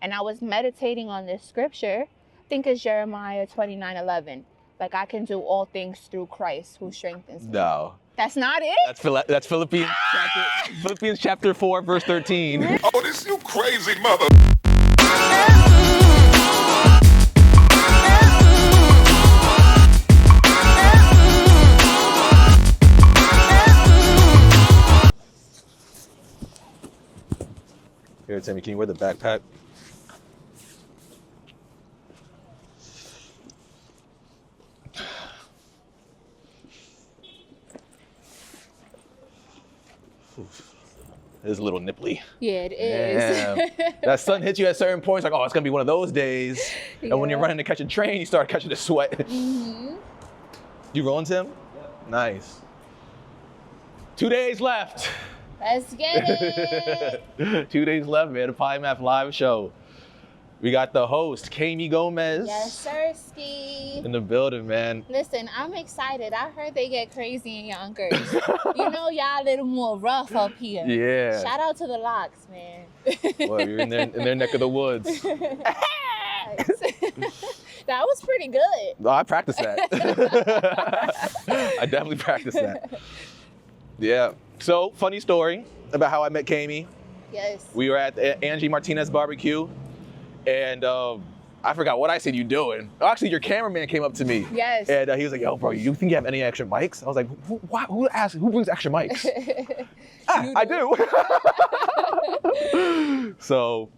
And I was meditating on this scripture. I think it's Jeremiah 29:11. Like, I can do all things through Christ who strengthens me. No. That's not it? That's Philippians chapter 4, verse 13. Oh, this you crazy mother. Here, Timmy, can you wear the backpack? It is a little nipply. Yeah, it is. Yeah. That sun hits you at certain points, like, oh, it's gonna be one of those days. Yeah. And when you're running to catch a train, you start catching the sweat. Mm-hmm. You rolling, Tim? Yeah. Nice. 2 days left. Let's get it. 2 days left, man. The Polymath live show. We got the host, Kamey Gomez. Yes, sir, Ski. In the building, man. Listen, I'm excited. I heard they get crazy in Yonkers. You know, y'all a little more rough up here. Yeah. Shout out to the Locks, man. Well, you're in their neck of the woods. That was pretty good. Oh, I practiced that. I definitely practiced that. Yeah. So, funny story about how I met Kamey. Yes. We were at Angie Martinez barbecue, and I forgot what I said you doing. Actually, your cameraman came up to me. Yes. And he was like, yo, bro, you think you have any extra mics? I was like, who brings extra mics? I do. So,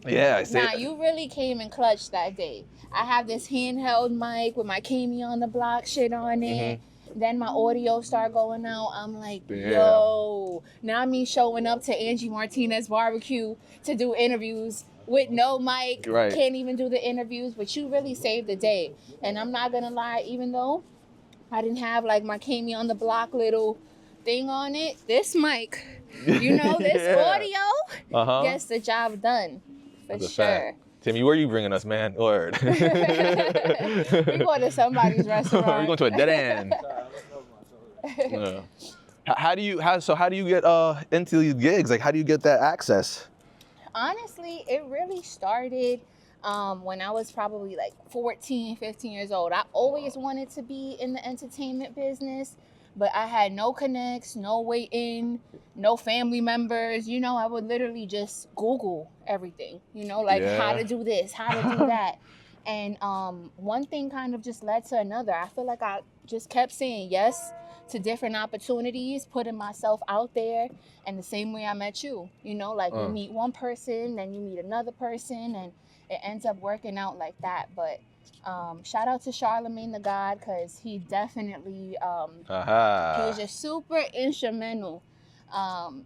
yeah, I said. Nah, you really came in clutch that day. I have this handheld mic with my Kamey on the block shit on it. Mm-hmm. Then my audio start going out. I'm like, yo. Now me showing up to Angie Martinez barbecue to do interviews with no mic. Right. Can't even do the interviews, but you really saved the day. And I'm not gonna lie, even though I didn't have like my Kamey on the block little thing on it, this mic, you know, this audio gets the job done. For That's sure. Timmy, where are you bringing us, man? Word. We going to somebody's restaurant. We're going to a dead end. Yeah. How do you get into these gigs? Like, how do you get that access? Honestly, it really started when I was probably like 14, 15 years old. I always wanted to be in the entertainment business, but I had no connects, no way in, no family members. You know, I would literally just Google everything, you know, like how to do this, how to do that. And one thing kind of just led to another. I feel like I just kept saying yes to different opportunities, putting myself out there. And the same way I met you, you know, like you meet one person, then you meet another person, and it ends up working out like that. But shout out to Charlamagne Tha God, because he definitely, he was just super instrumental,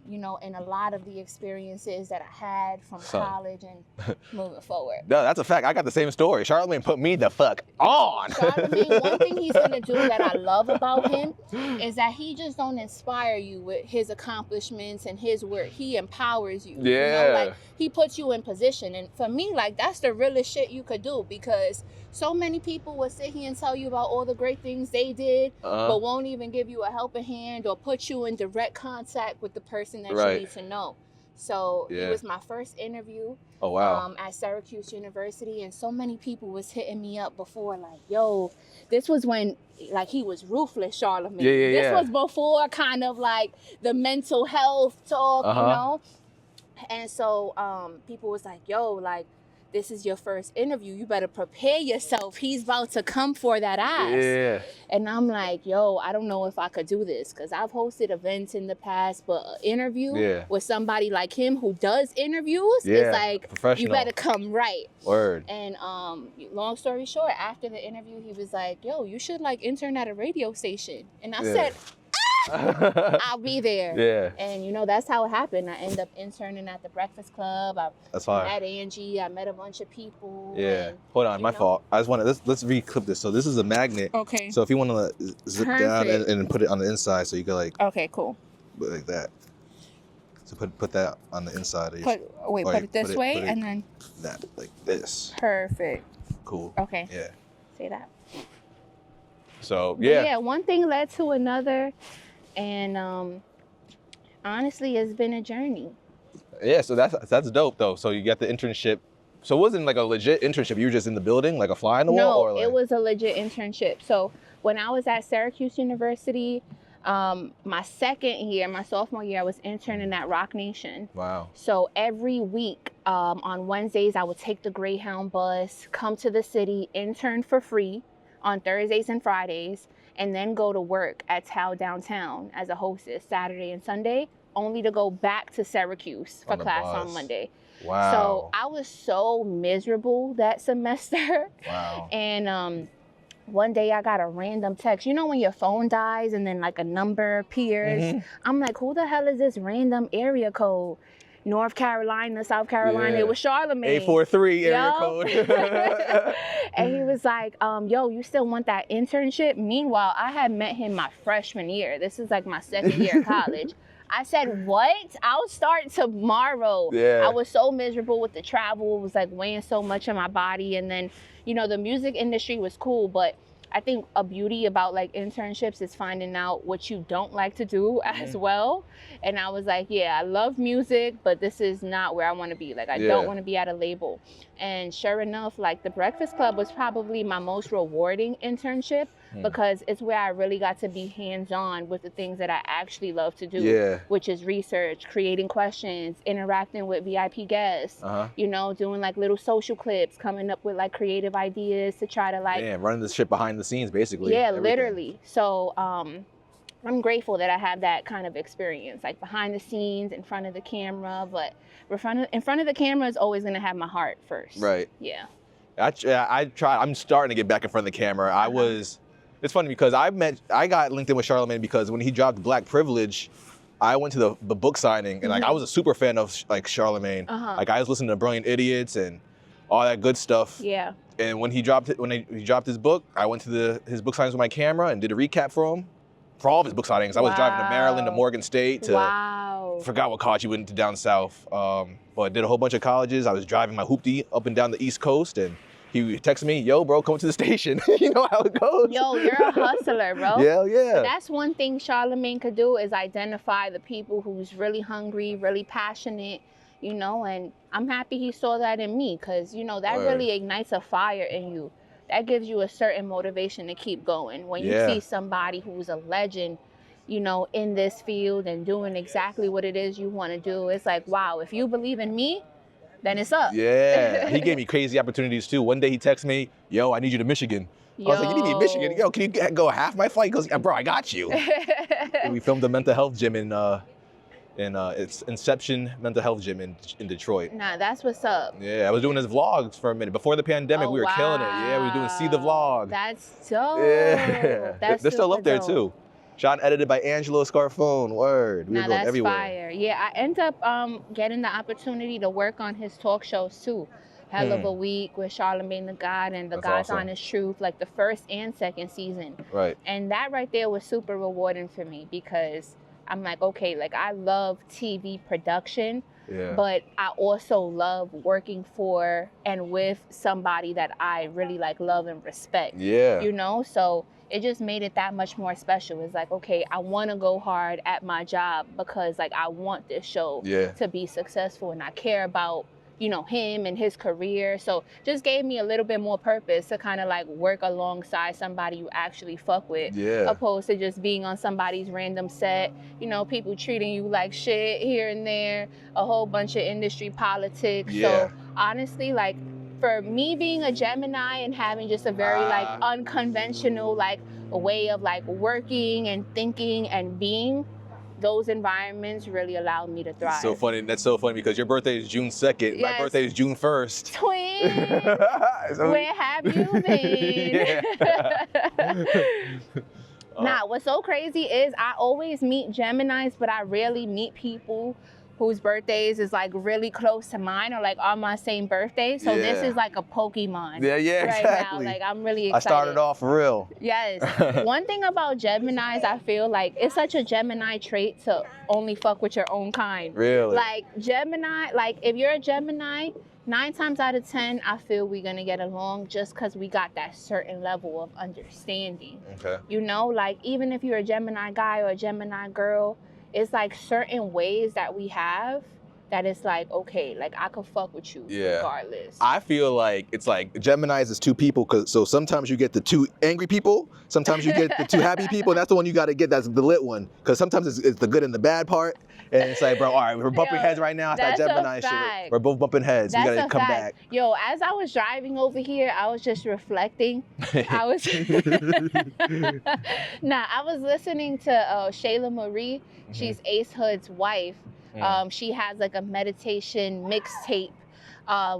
you know, in a lot of the experiences that I had from college and moving forward. No, that's a fact. I got the same story. Charlamagne put me the fuck on. Charlamagne, one thing he's gonna do that I love about him is that he just don't inspire you with his accomplishments and his work. He empowers you. Yeah. You know, like he puts you in position. And for me, like that's the realest shit you could do, because so many people will sit here and tell you about all the great things they did, but won't even give you a helping hand or put you in direct contact with the person that you need to know. So it was my first interview at Syracuse University, and so many people was hitting me up before, like, yo, this was when, like, he was ruthless, Charlamagne. This was before kind of like the mental health talk, you know? And so people was like, yo, like, this is your first interview. You better prepare yourself. He's about to come for that ass. Yeah. And I'm like, yo, I don't know if I could do this, because I've hosted events in the past, but an interview with somebody like him who does interviews is like, you better come right. Word. And long story short, after the interview, he was like, yo, you should like intern at a radio station. And I said, I'll be there. Yeah. And you know, that's how it happened. I ended up interning at the Breakfast Club. I met Angie. I met a bunch of people. Yeah. Hold on, my fault. I just want to let's re-clip this. So this is a magnet. Okay. So if you want to zip down and put it on the inside, so you go like. Okay, cool. Like that. So put that on the inside of your. Put it this way and then. That like this. Perfect. Cool. Okay. Yeah. Say that. So yeah. Yeah. One thing led to another. And honestly, it's been a journey. Yeah, so that's dope though. So you got the internship So it wasn't like a legit internship. You were just in the building, like a fly on the wall? Or No, like... it was a legit internship. So when I was at Syracuse University, my second year, my sophomore year, I was interning at Roc Nation. Wow. So every week on Wednesdays, I would take the Greyhound bus, come to the city, intern for free on Thursdays and Fridays, and then go to work at Tao downtown as a hostess Saturday and Sunday, only to go back to Syracuse for class on Monday. Wow. So I was so miserable that semester. Wow. And one day I got a random text. You know when your phone dies and then like a number appears? Mm-hmm. I'm like, who the hell is this random area code? North Carolina, South Carolina. It was Charlamagne. 843 area code. And he was like, yo, you still want that internship? Meanwhile, I had met him my freshman year. This is like my second year of college. I said, what? I'll start tomorrow. Yeah. I was so miserable with the travel. It was like weighing so much on my body. And then, you know, the music industry was cool, but I think a beauty about like internships is finding out what you don't like to do as well. And I was like, yeah, I love music, but this is not where I want to be. Like, I don't want to be at a label. And sure enough, like the Breakfast Club was probably my most rewarding internship because it's where I really got to be hands-on with the things that I actually love to do, which is research, creating questions, interacting with VIP guests, you know, doing like little social clips, coming up with like creative ideas to try to like... Yeah, running this shit behind the scenes, basically. Yeah, literally. So I'm grateful that I have that kind of experience, like behind the scenes, in front of the camera, but in front of the camera is always going to have my heart first. Right. Yeah. I try. I'm starting to get back in front of the camera. It's funny because I got linked in with Charlamagne because when he dropped Black Privilege, I went to the book signing and like I was a super fan of like Charlamagne. Like I was listening to Brilliant Idiots and all that good stuff. Yeah. And when he dropped his book, I went to his book signings with my camera and did a recap for him. For all of his book signings. I was driving to Maryland, to Morgan State, to forgot what college he went to down south. But did a whole bunch of colleges. I was driving my hoopty up and down the East Coast, and he texted me, yo, bro, come to the station. You know how it goes. Yo, you're a hustler, bro. Yeah. That's one thing Charlamagne could do is identify the people who's really hungry, really passionate, you know, and I'm happy he saw that in me because, you know, that really ignites a fire in you. That gives you a certain motivation to keep going. When you see somebody who's a legend, you know, in this field and doing exactly what it is you want to do, it's like, wow, if you believe in me, then it's up. Yeah, he gave me crazy opportunities too. One day he texted me, yo, I need you to Michigan. I was like, you need me in Michigan? Yo, can you go half my flight? He goes, yeah, bro, I got you. We filmed the mental health gym in it's Inception Mental Health Gym in Detroit. Nah, that's what's up. Yeah, I was doing his vlogs for a minute. Before the pandemic, we were killing it. Yeah, we were doing See the Vlog. That's dope. Yeah. They're still up there dope. Too. Shot and edited by Angelo Scarfone. Word. We were going everywhere. Fire. Yeah, I end up getting the opportunity to work on his talk shows too. Hell of a Week with Charlamagne Tha God and The God's Honest Truth, like the first and second season. Right. And that right there was super rewarding for me because I'm like, okay, like I love TV production, but I also love working for and with somebody that I really like love and respect. Yeah. You know, so it just made it that much more special. It's like, okay, I want to go hard at my job because like I want this show to be successful and I care about, you know, him and his career. So just gave me a little bit more purpose to kind of like work alongside somebody you actually fuck with, opposed to just being on somebody's random set, you know, people treating you like shit here and there, a whole bunch of industry politics. So honestly, like for me being a Gemini and having just a very like unconventional like way of like working and thinking and being, those environments really allowed me to thrive. So funny. That's so funny because your birthday is June 2nd. My birthday is June 1st. Twin! Where have you been? Nah, what's so crazy is I always meet Geminis, but I rarely meet people whose birthdays is like really close to mine or like on my same birthday. So this is like a Pokemon right exactly. now. Like I'm really excited. I started off for real. Yes. One thing about Geminis, I feel like it's such a Gemini trait to only fuck with your own kind. Really? Like Gemini, like if you're a Gemini, 9 times out of 10, I feel we're gonna get along just because we got that certain level of understanding. Okay. You know, like even if you're a Gemini guy or a Gemini girl, it's like certain ways that we have that it's like, okay, like I could fuck with you regardless. I feel like it's like Geminis is two people, so sometimes you get the two angry people, sometimes you get the two happy people, and that's the one you got to get, that's the lit one, because sometimes it's the good and the bad part, and it's like, bro, all right, we're bumping heads right now. It's that Gemini shit. We're both bumping heads. That's we got to come back. Yo, as I was driving over here, I was just reflecting. I was I was listening to Charlamagne. She's Ace Hood's wife. She has like a meditation mixtape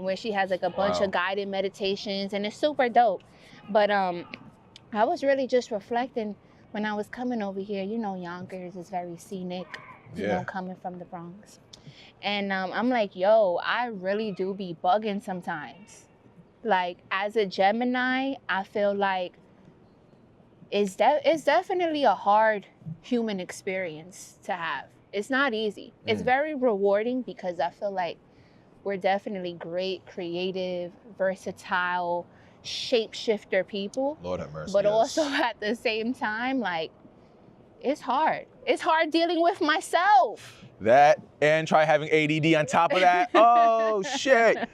where she has like a bunch of guided meditations, and it's super dope. But I was really just reflecting when I was coming over here. You know, Yonkers is very scenic, you know, coming from the Bronx. And I'm like, yo, I really do be bugging sometimes. Like, as a Gemini, I feel like it's definitely a hard human experience to have. It's not easy. It's very rewarding because I feel like we're definitely great, creative, versatile, shapeshifter people. Lord have mercy. But also at the same time, like, it's hard. It's hard dealing with myself. That, and try having ADD on top of that. Oh, shit.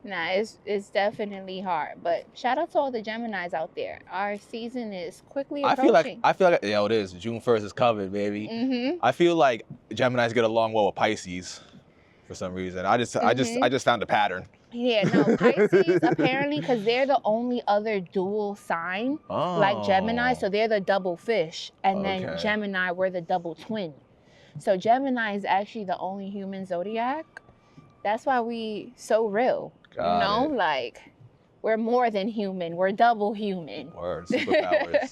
Nah, it's definitely hard. But shout out to all the Geminis out there. Our season is quickly approaching. I feel like yeah, it is. June 1st is covered, baby. I feel like Geminis get along well with Pisces for some reason. I just found a pattern. Yeah, no, Pisces apparently, because they're the only other dual sign like Gemini, so they're the double fish, and then Gemini, we're the double twin. So Gemini is actually the only human zodiac. That's why we so real. Like, we're more than human. We're double human. Word, superpowers.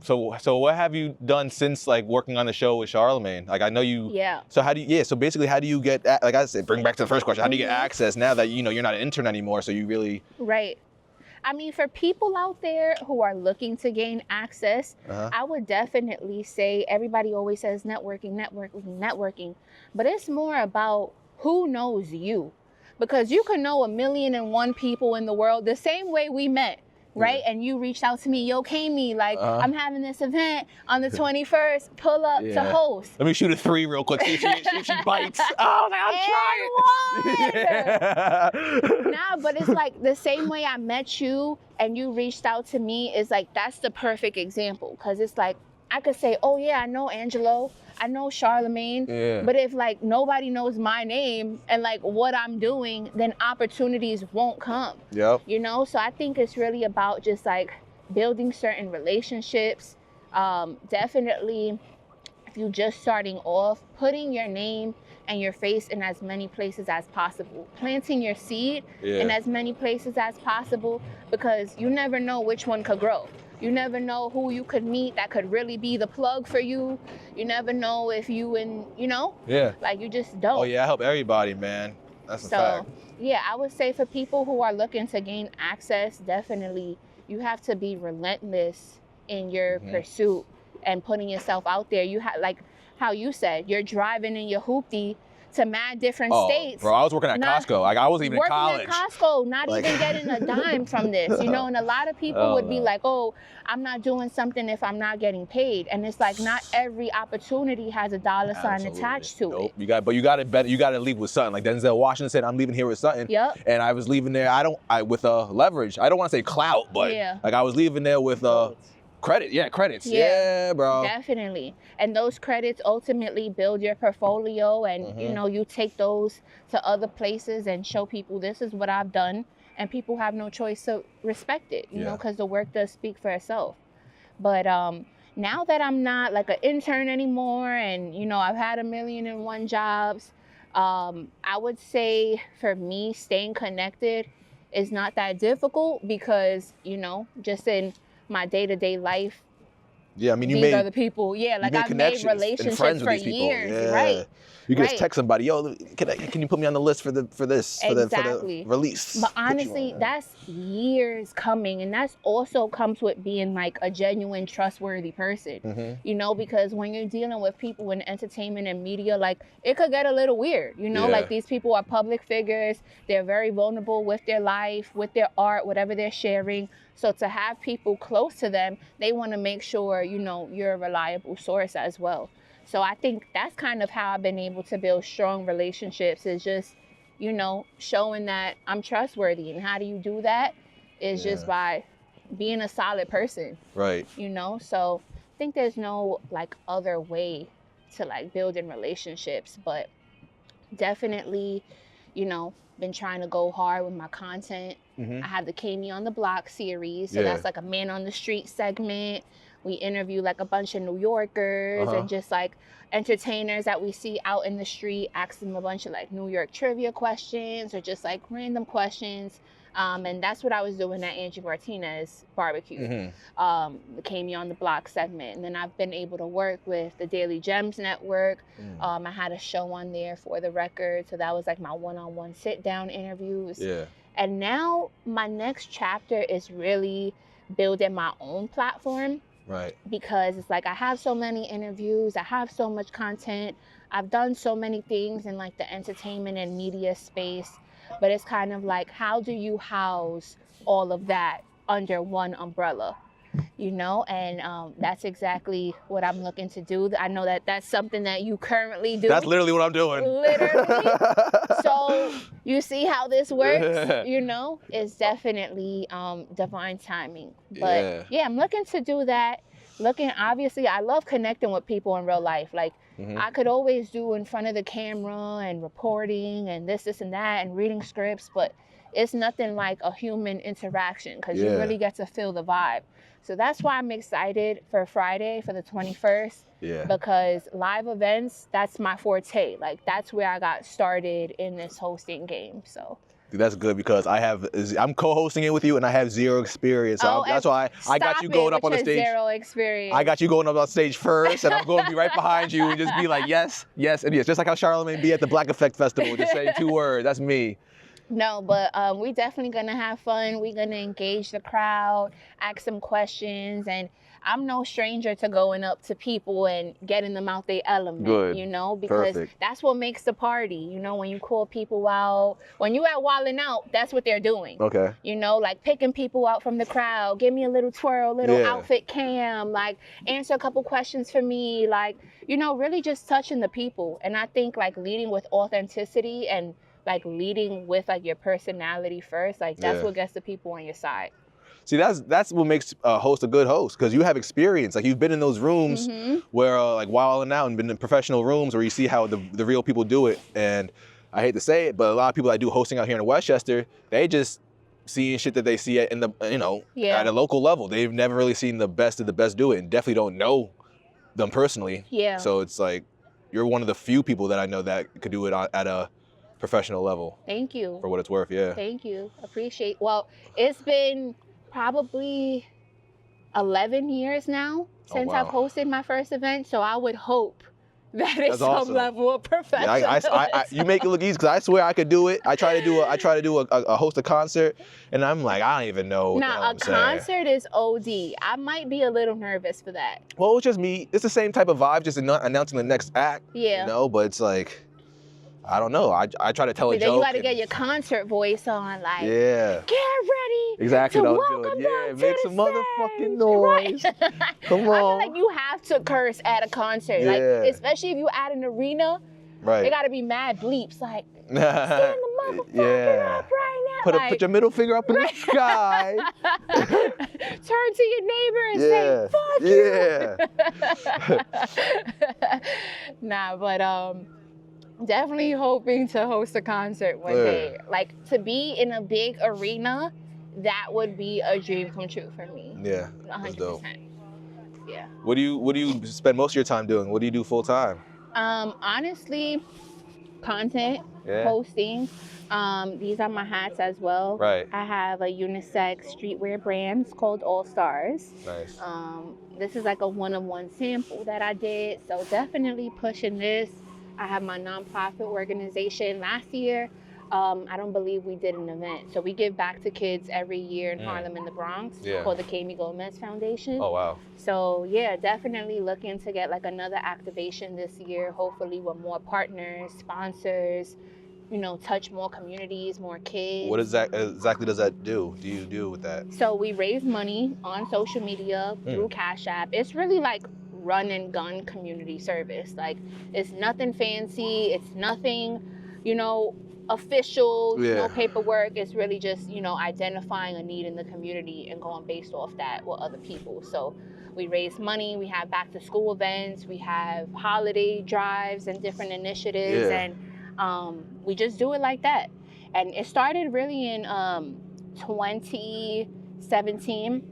So what have you done since like working on the show with Charlamagne? Like, I know you. Yeah. So how do you? Yeah. So basically, how do you get? Like I said, bring back to the first question. How do you get access now that you're not an intern anymore? So you really. Right. I mean, for people out there who are looking to gain access, I would definitely say everybody always says networking, but it's more about who knows you, because you can know 1,000,001 people in the world the same way we met. Right? And you reached out to me, yo, Kamey, like, I'm having this event on the 21st, pull up to host. Let me shoot a 3 real quick, see if she bites. Oh, I'll try it. Nah, but it's like the same way I met you and you reached out to me is like, that's the perfect example. Because it's like, I could say, oh yeah, I know Angelo, I know Charlamagne, but if like nobody knows my name and like what I'm doing, then opportunities won't come. Yep. You know, so I think it's really about just like building certain relationships. Definitely, if you're just starting off, putting your name and your face in as many places as possible, planting your seed in as many places as possible, because you never know which one could grow. You never know who you could meet that could really be the plug for you. You never know if you like, you just don't. Oh yeah, I help everybody, man. That's a fact. Yeah, I would say for people who are looking to gain access, definitely you have to be relentless in your pursuit and putting yourself out there. You have, like how you said, you're driving in your hoopty to mad different states. Bro, I was working at Costco. Like, I wasn't even in college. Working at Costco, not even getting a dime from this, you know? And a lot of people would be like, oh, I'm not doing something if I'm not getting paid. And it's like, not every opportunity has a dollar sign attached to it. You got to leave with something. Like Denzel Washington said, I'm leaving here with something. Yep. And I was leaving there, with leverage. I don't want to say clout, but like I was leaving there with credits. Yeah, bro. Definitely. And those credits ultimately build your portfolio, and you take those to other places and show people, this is what I've done, and people have no choice to respect it, you know, because the work does speak for itself. But now that I'm not like an intern anymore, and I've had 1,000,001 jobs, I would say for me, staying connected is not that difficult, because just in my day-to-day life, I mean, these are the people. Yeah, like I've made relationships for years, right? You can just text somebody, yo, can you put me on the list for this, for the release? But honestly, that's years coming, and that's also comes with being like a genuine, trustworthy person. Because when you're dealing with people in entertainment and media, like, it could get a little weird. Like, these people are public figures. They're very vulnerable with their life, with their art, whatever they're sharing. So to have people close to them, they want to make sure, you're a reliable source as well. So I think that's kind of how I've been able to build strong relationships, is just, you know, showing that I'm trustworthy. And how do you do that? Is just by being a solid person. Right. You know, so I think there's no like other way to like building relationships, but definitely, you know, been trying to go hard with my content. I have the Kamey on the Block series. So that's like a man on the street segment. We interview like a bunch of New Yorkers and just like entertainers that we see out in the street, ask them a bunch of like New York trivia questions or just like random questions. And that's what I was doing at Angie Martinez barbecue, the Kamey on the Block segment. And then I've been able to work with the Daily Gems Network. I had a show on there for the record. So that was like my one-on-one sit-down interviews. Yeah. And now my next chapter is really building my own platform. Right. Because it's like I have so many interviews, I have so much content, I've done so many things in like the entertainment and media space, but it's kind of like, how do you house all of that under one umbrella? You know, and that's exactly what I'm looking to do. I know that that's something that you currently do. That's literally what I'm doing. Literally. So you see how this works, you know, it's definitely divine timing. But yeah, I'm looking to do that. Obviously, I love connecting with people in real life. Like I could always do in front of the camera and reporting and this and that and reading scripts, but it's nothing like a human interaction because you really get to feel the vibe. So that's why I'm excited for Friday, for the 21st. Yeah. Because live events, that's my forte. Like that's where I got started in this hosting game. So that's good because I'm co-hosting it with you and I have zero experience. So that's why I got you going up on the stage. Zero experience. I got you going up on stage first and I'm going to be right behind you and just be like, yes, yes, and yes. Just like how Charlamagne be at the Black Effect Festival, just saying 2 words. That's me. No, but we definitely gonna have fun. We're gonna engage the crowd, ask some questions, and I'm no stranger to going up to people and getting them out their element. Good. You know, because that's what makes the party. You know, when you call people out, when you at wilding out, that's what they're doing. Okay. You know, like picking people out from the crowd, give me a little twirl, little outfit cam, like answer a couple questions for me, like, you know, really just touching the people. And I think like leading with authenticity and like leading with like your personality first, like that's what gets the people on your side. See, that's what makes a host a good host, because you have experience. Like you've been in those rooms where like wilding out and been in professional rooms where you see how the real people do it. And I hate to say it, but a lot of people that do hosting out here in Westchester, they just seeing shit that they see in the at a local level. They've never really seen the best of the best do it, and definitely don't know them personally. Yeah. So it's like you're one of the few people that I know that could do it at a professional level. Thank you. For what it's worth, yeah. Thank you. Appreciate. Well, it's been probably 11 years now since I've hosted my first event, so I would hope that it's some level of professionalism. Yeah, you make it look easy because I swear I could do it. I try to do a host a concert, and I'm like, I don't even know. Nah, a concert is OD. I might be a little nervous for that. Well, it's just me. It's the same type of vibe, just announcing the next act. Yeah. You know, but it's like, I don't know. I try to tell a joke. Then you got to get your concert voice on, like, get ready. Exactly. To welcome yeah, make some motherfucking noise. Right. Come on. I feel like you have to curse at a concert, like especially if you at an arena. Right. It got to be mad bleeps, like stand the motherfucker up right now. Put your middle finger up in the sky. Turn to your neighbor and say, "Fuck you." Nah, but definitely hoping to host a concert one day. Like to be in a big arena, that would be a dream come true for me. Yeah, 100%. Yeah. What do you spend most of your time doing? What do you do full time? Honestly, content, hosting. These are my hats as well. Right. I have a unisex streetwear brand. It's called All Stars. Nice. This is like a one-of-one sample that I did. So definitely pushing this. I have my nonprofit organization. Last year, I don't believe we did an event. So we give back to kids every year in Harlem and the Bronx called the Kamey Gomez Foundation. Oh, wow. So yeah, definitely looking to get like another activation this year, hopefully with more partners, sponsors, you know, touch more communities, more kids. What exactly does that do with that? So we raise money on social media through Cash App. It's really like run and gun community service. Like, it's nothing fancy. It's nothing, you know, official, no paperwork. It's really just, you know, identifying a need in the community and going based off that with other people. So we raise money, we have back to school events, we have holiday drives and different initiatives, and we just do it like that. And it started really in 2017.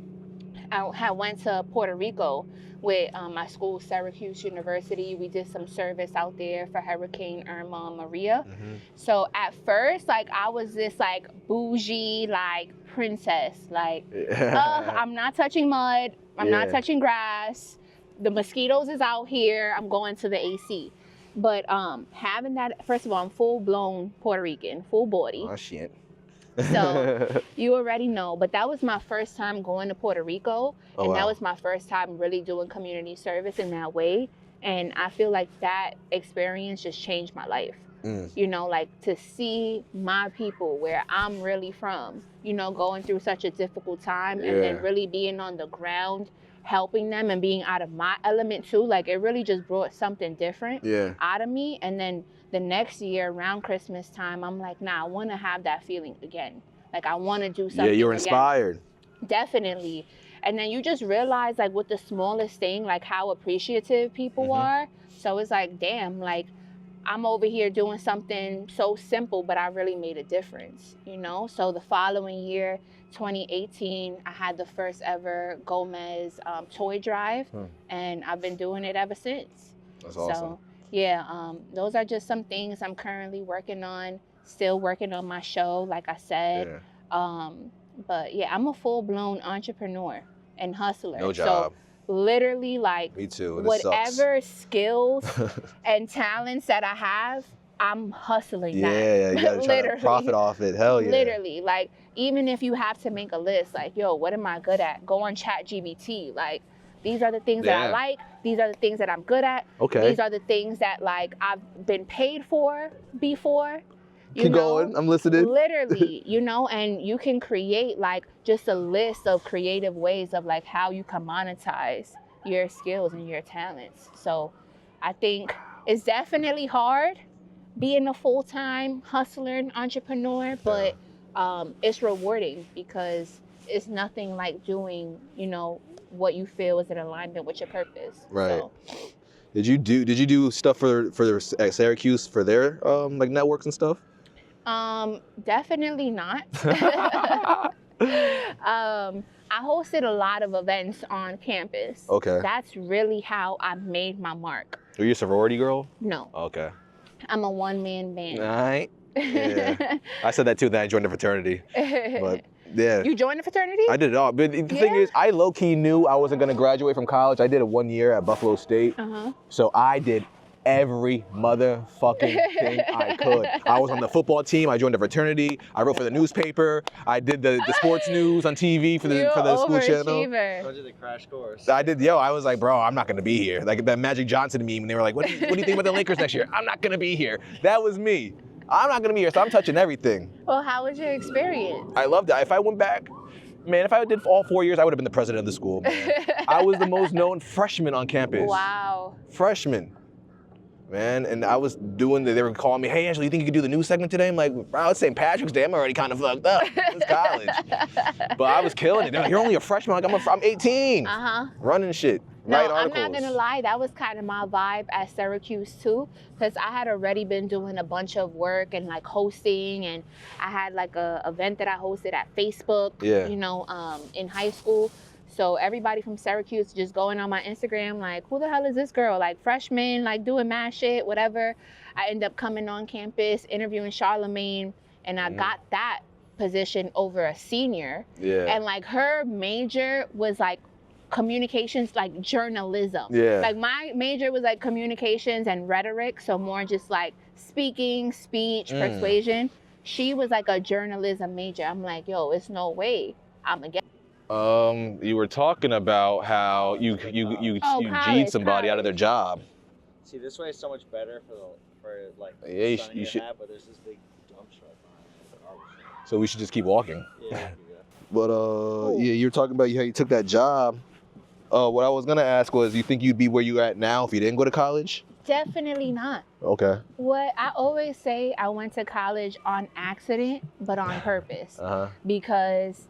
I had went to Puerto Rico with my school, Syracuse University. We did some service out there for Hurricane Irma and Maria. So at first, like, I was this like bougie, like princess, like, I'm not touching mud, I'm not touching grass, the mosquitoes is out here, I'm going to the AC. But having that, first of all, I'm full-blown Puerto Rican, full body. Oh, shit. So you already know, but that was my first time going to Puerto Rico, and that was my first time really doing community service in that way. And I feel like that experience just changed my life. You know, like, to see my people where I'm really from, you know, going through such a difficult time, and then really being on the ground, helping them and being out of my element too. Like, it really just brought something different out of me. And then the next year around Christmas time, I'm like, nah, I want to have that feeling again. Like, I want to do something. Yeah, you're inspired. Definitely. And then you just realize, like, with the smallest thing, like, how appreciative people are. So it's like, damn, like, I'm over here doing something so simple, but I really made a difference, you know? So the following year, 2018, I had the first ever Gomez toy drive, and I've been doing it ever since. That's awesome. So, yeah, those are just some things I'm currently working on, still working on my show, like I said. But yeah, I'm a full-blown entrepreneur and hustler. No job. So literally, like, me too. Whatever skills and talents that I have, I'm hustling that. Yeah, you gotta try to profit off it. Hell yeah. Literally, like, even if you have to make a list, like, yo, what am I good at? Go on ChatGPT. Like, these are the things that I like. These are the things that I'm good at. Okay. These are the things that, like, I've been paid for before. Keep going. I'm listening. Literally, you know, and you can create, like, just a list of creative ways of, like, how you can monetize your skills and your talents. So I think it's definitely hard being a full-time hustler and entrepreneur, but it's rewarding because it's nothing like doing, you know, what you feel is in alignment with your purpose. Right. So, Did you do stuff for at Syracuse for their like networks and stuff? Definitely not. I hosted a lot of events on campus. Okay. That's really how I made my mark. Were you a sorority girl? No. Okay. I'm a one-man band. All right. Yeah. I said that too, then I joined the fraternity. But yeah. You joined the fraternity? I did it all. But the thing is, I low-key knew I wasn't going to graduate from college. I did it 1 year at Buffalo State. So I did every motherfucking thing I could. I was on the football team. I joined the fraternity. I wrote for the newspaper. I did the sports news on TV for the school channel. I did the crash course. I did. I was like, bro, I'm not gonna be here. Like that Magic Johnson meme, and they were like, what do you think about the Lakers next year? I'm not gonna be here. That was me. I'm not gonna be here, so I'm touching everything. Well, how was your experience? I loved it. If I went back, man, if I did all 4 years, I would have been the president of the school. Man. I was the most known freshman on campus. Wow. Freshman. Man, and I was doing, they were calling me, hey, Angela, you think you could do the news segment today? I'm like, bro, it's St. Patrick's Day. I'm already kind of fucked up. It's college. But I was killing it. They're like, you're only a freshman. Like, I'm 18. Running shit. Write articles. I'm not going to lie. That was kind of my vibe at Syracuse, too, because I had already been doing a bunch of work and, like, hosting. And I had, like, a event that I hosted at Facebook, you know, in high school. So everybody from Syracuse just going on my Instagram, like, who the hell is this girl? Like, freshman, like, doing mad shit, whatever. I end up coming on campus, interviewing Charlamagne, and I got that position over a senior. And, like, her major was, like, communications, like, journalism. Like, my major was, like, communications and rhetoric, so more just, like, speaking, speech, persuasion. She was, like, a journalism major. I'm like, yo, it's no way I'm gonna get. You were talking about how you G'd somebody out of their job. See, this way is so much better for like you should. But there's this big dump truck behind it. So we should just keep walking. Yeah. But yeah, you were talking about how you took that job. What I was gonna ask was, you think you'd be where you're at now if you didn't go to college? Definitely not. Okay. What I always say, I went to college on accident, but on purpose. Because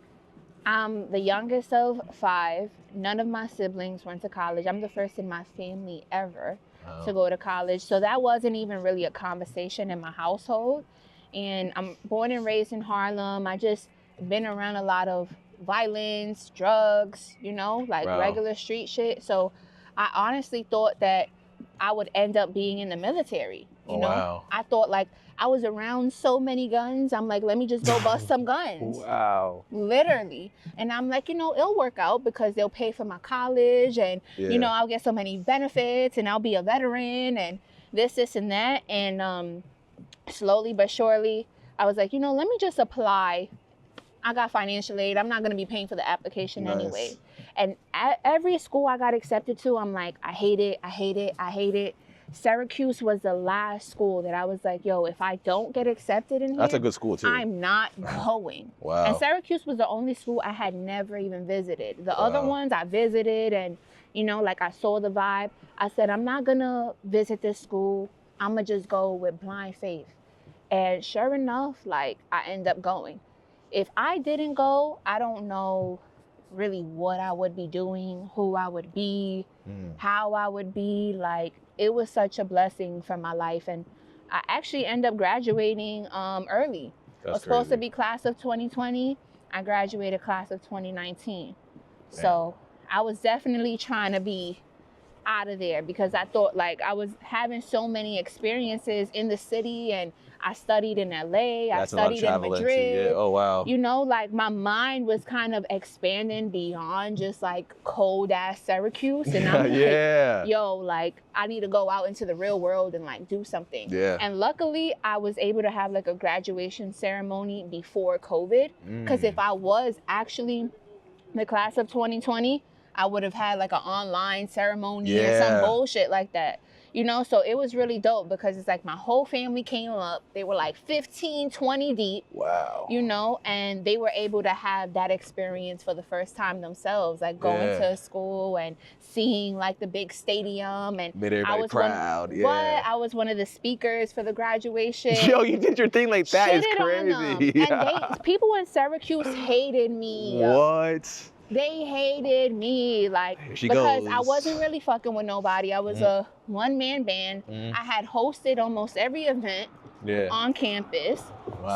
I'm the youngest of 5. None of my siblings went to college. I'm the first in my family ever to go to college. So that wasn't even really a conversation in my household. And I'm born and raised in Harlem. I just been around a lot of violence, drugs, you know, like regular street shit. So I honestly thought that I would end up being in the military. You know, I thought like I was around so many guns. I'm like, let me just go bust some guns. Literally. And I'm like, you know, it'll work out because they'll pay for my college and, you know, I'll get so many benefits and I'll be a veteran and this, and that. And slowly but surely, I was like, you know, let me just apply. I got financial aid. I'm not going to be paying for the application anyway. And at every school I got accepted to, I'm like, I hate it. I hate it. I hate it. Syracuse was the last school that I was like, yo, if I don't get accepted in here, that's a good school too. I'm not going. And Syracuse was the only school I had never even visited. The other ones I visited and, you know, like I saw the vibe. I said, I'm not going to visit this school. I'm going to just go with blind faith. And sure enough, like I end up going. If I didn't go, I don't know really what I would be doing, who I would be, how I would be. Like, it was such a blessing for my life. And I actually end up graduating early. I was supposed to be class of 2020. I graduated class of 2019. So I was definitely trying to be out of there because I thought like I was having so many experiences in the city and I studied in LA, I studied in Madrid. Oh, wow. You know, like my mind was kind of expanding beyond just like cold ass Syracuse. And I'm like, yo, like I need to go out into the real world and like do something. And luckily I was able to have like a graduation ceremony before COVID. Because if I was actually the class of 2020, I would have had like an online ceremony or some bullshit like that. You know, so it was really dope because it's like my whole family came up. They were like 15, 20 deep. Wow. You know, and they were able to have that experience for the first time themselves, like going to school and seeing like the big stadium. And made everybody proud. I was one of the speakers for the graduation. Yo, you did your thing like that. It's crazy. And people in Syracuse hated me. What? They hated me, like, because I wasn't really fucking with nobody. I was a one-man band. I had hosted almost every event on campus.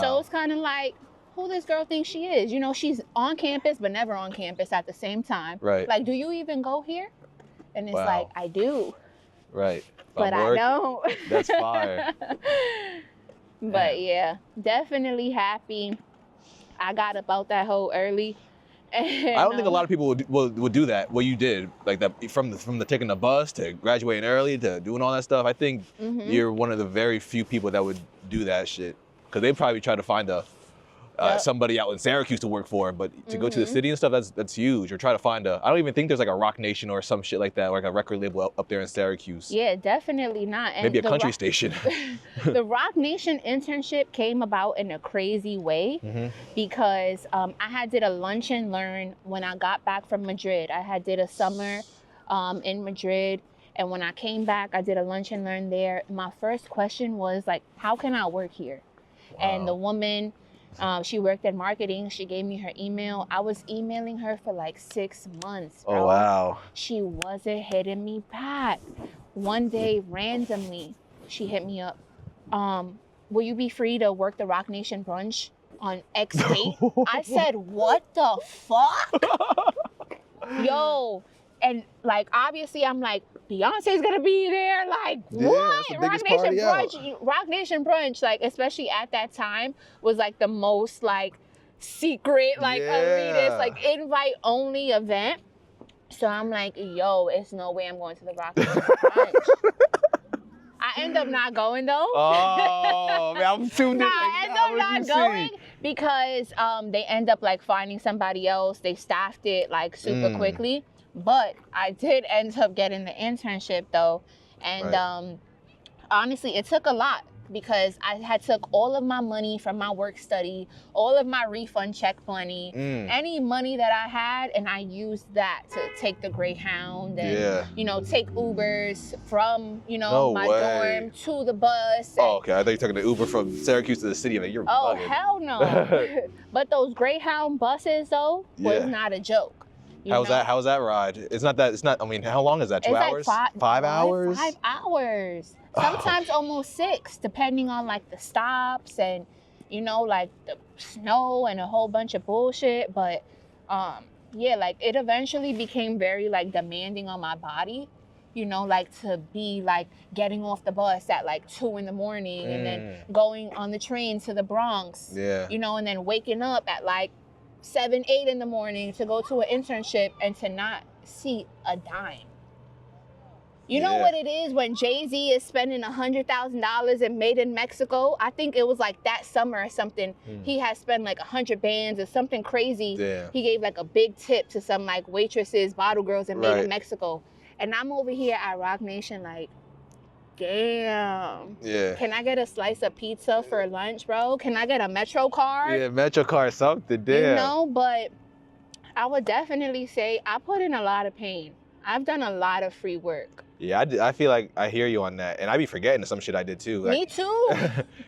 So it's kind of like, who this girl thinks she is? You know, she's on campus, but never on campus at the same time. Like, do you even go here? And it's like, I do. But I don't. That's fire. But yeah, definitely happy. I got up out that hole early. And, I don't think a lot of people would do that. What you did, like that, from the taking the bus to graduating early to doing all that stuff. I think you're one of the very few people that would do that shit, because they probably try to find somebody out in Syracuse to work for, but to go to the city and stuff, that's huge. Or try to find I don't even think there's like a Roc Nation or some shit like that, or like a record label up there in Syracuse. Yeah, definitely not. And maybe a country station. The Roc Nation internship came about in a crazy way because I did a lunch and learn when I got back from Madrid. I did a summer in Madrid. And when I came back, I did a lunch and learn there. My first question was like, how can I work here? And the woman, she worked in marketing. She gave me her email. I was emailing her for like 6 months, bro. Oh, wow. She wasn't hitting me back. One day, randomly, she hit me up. Will you be free to work the Roc Nation brunch on X date? I said, what the fuck? Yo. And like, obviously I'm like, Beyonce's gonna be there. Like, what? Roc Nation brunch, like, especially at that time, was like the most like secret, like elitist, like invite only event. So I'm like, yo, it's no way I'm going to the Roc Nation brunch. I end up not going though. Oh, man, I'm tuned in. I end up not going because they end up like finding somebody else. They staffed it like super quickly. But I did end up getting the internship though. And honestly, it took a lot because I had took all of my money from my work study, all of my refund check money, any money that I had, and I used that to take the Greyhound and, you know, take Ubers from, you know, my dorm to the bus. Oh, okay. I thought you were taking the Uber from Syracuse to the city. I'm like, you're bugging. Hell no. But those Greyhound buses, though, was not a joke. How's that ride? It's not, I mean, how long is that? 2 hours? Like 5 hours? 5 hours. Sometimes almost 6, depending on like the stops and, you know, like the snow and a whole bunch of bullshit. But yeah, like it eventually became very like demanding on my body, you know, like to be like getting off the bus at like 2 in the morning and then going on the train to the Bronx, you know, and then waking up at like 7, 8 in the morning to go to an internship and to not see a dime. You know what it is when Jay-Z is spending $100,000 in Made in Mexico? I think it was like that summer or something. He had spent like 100 bands or something crazy. He gave like a big tip to some like waitresses, bottle girls in Made in Mexico. And I'm over here at Roc Nation like, damn. Can I get a slice of pizza for lunch, bro? Can I get a Metro card? Yeah, Metro card, something, damn. You know, but I would definitely say I put in a lot of pain. I've done a lot of free work. Yeah, I feel like I hear you on that, and I be forgetting some shit I did too. Like, me too.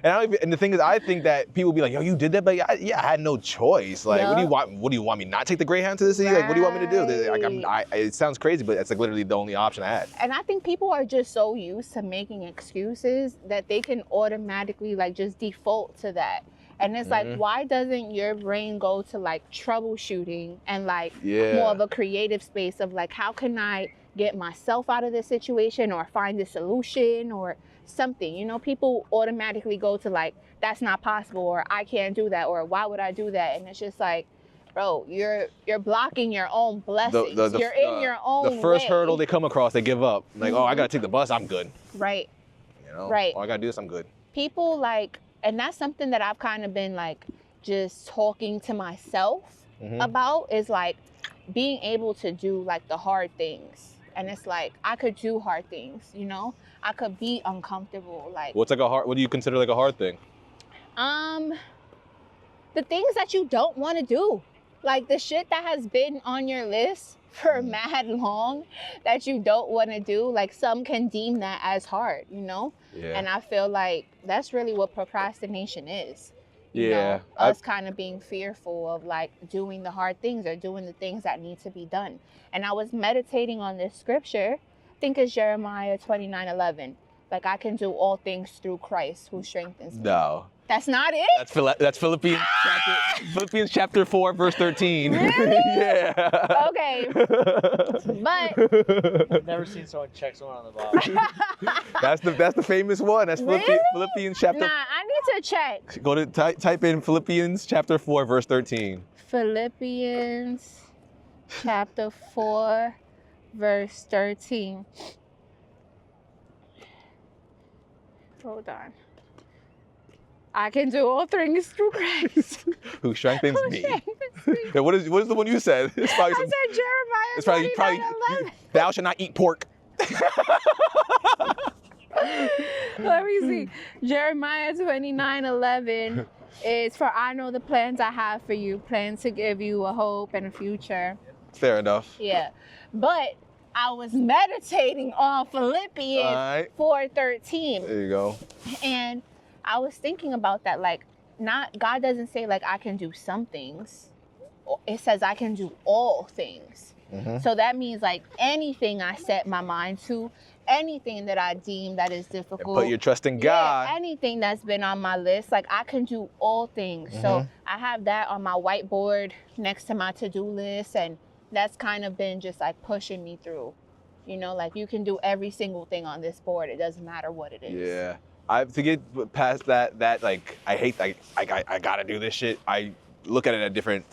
and the thing is, I think that people be like, "Yo, you did that," but I had no choice. Like, what do you want? What do you want me not take the Greyhound to the city? Like, what do you want me to do? Like, it sounds crazy, but it's like literally the only option I had. And I think people are just so used to making excuses that they can automatically like just default to that. And it's like, why doesn't your brain go to like troubleshooting and like more of a creative space of like, how can I get myself out of this situation or find a solution or something? You know, people automatically go to like, that's not possible, or I can't do that, or why would I do that? And it's just like, bro, you're blocking your own blessings. You're in your own The first way. hurdle they come across, they give up. Like, oh, I gotta take the bus, I'm good. Right. You know? Right. Oh, I gotta do this, I'm good. People like, and that's something that I've kind of been like just talking to myself about, is like being able to do like the hard things. And it's like, I could do hard things, you know? I could be uncomfortable. Like, what do you consider like a hard thing? The things that you don't want to do. Like the shit that has been on your list for mad long that you don't want to do. Like some can deem that as hard, you know? And I feel like that's really what procrastination is. You know, us kind of being fearful of like doing the hard things or doing the things that need to be done. And I was meditating on this scripture, I think it's Jeremiah 29:11. Like, I can do all things through Christ who strengthens me. No. That's not it? That's Philippians chapter 4, verse 13. Really? Yeah. Okay. But I've never seen someone check someone on the bottom. that's the famous one. That's really? Philippians chapter. Nah, I need to check. Go to type in Philippians chapter 4, verse 13. Philippians chapter 4, verse 13. Hold on. I can do all things through Christ. Who strengthens me. Yeah, what is the one you said? It's probably I said Jeremiah 29:11. Thou shalt not eat pork. Let me see. Jeremiah 29:11 is, for I know the plans I have for you, plans to give you a hope and a future. Fair enough. Yeah. But I was meditating on Philippians 4:13. There you go. And I was thinking about that, like, God doesn't say like I can do some things. It says I can do all things. So that means like anything I set my mind to, anything that I deem that is difficult. Put your trust in God. Yeah, anything that's been on my list, like I can do all things. So I have that on my whiteboard next to my to-do list, and that's kind of been just like pushing me through. You know, like you can do every single thing on this board. It doesn't matter what it is. Yeah. To get past that like I hate I gotta do this shit. I look at it a different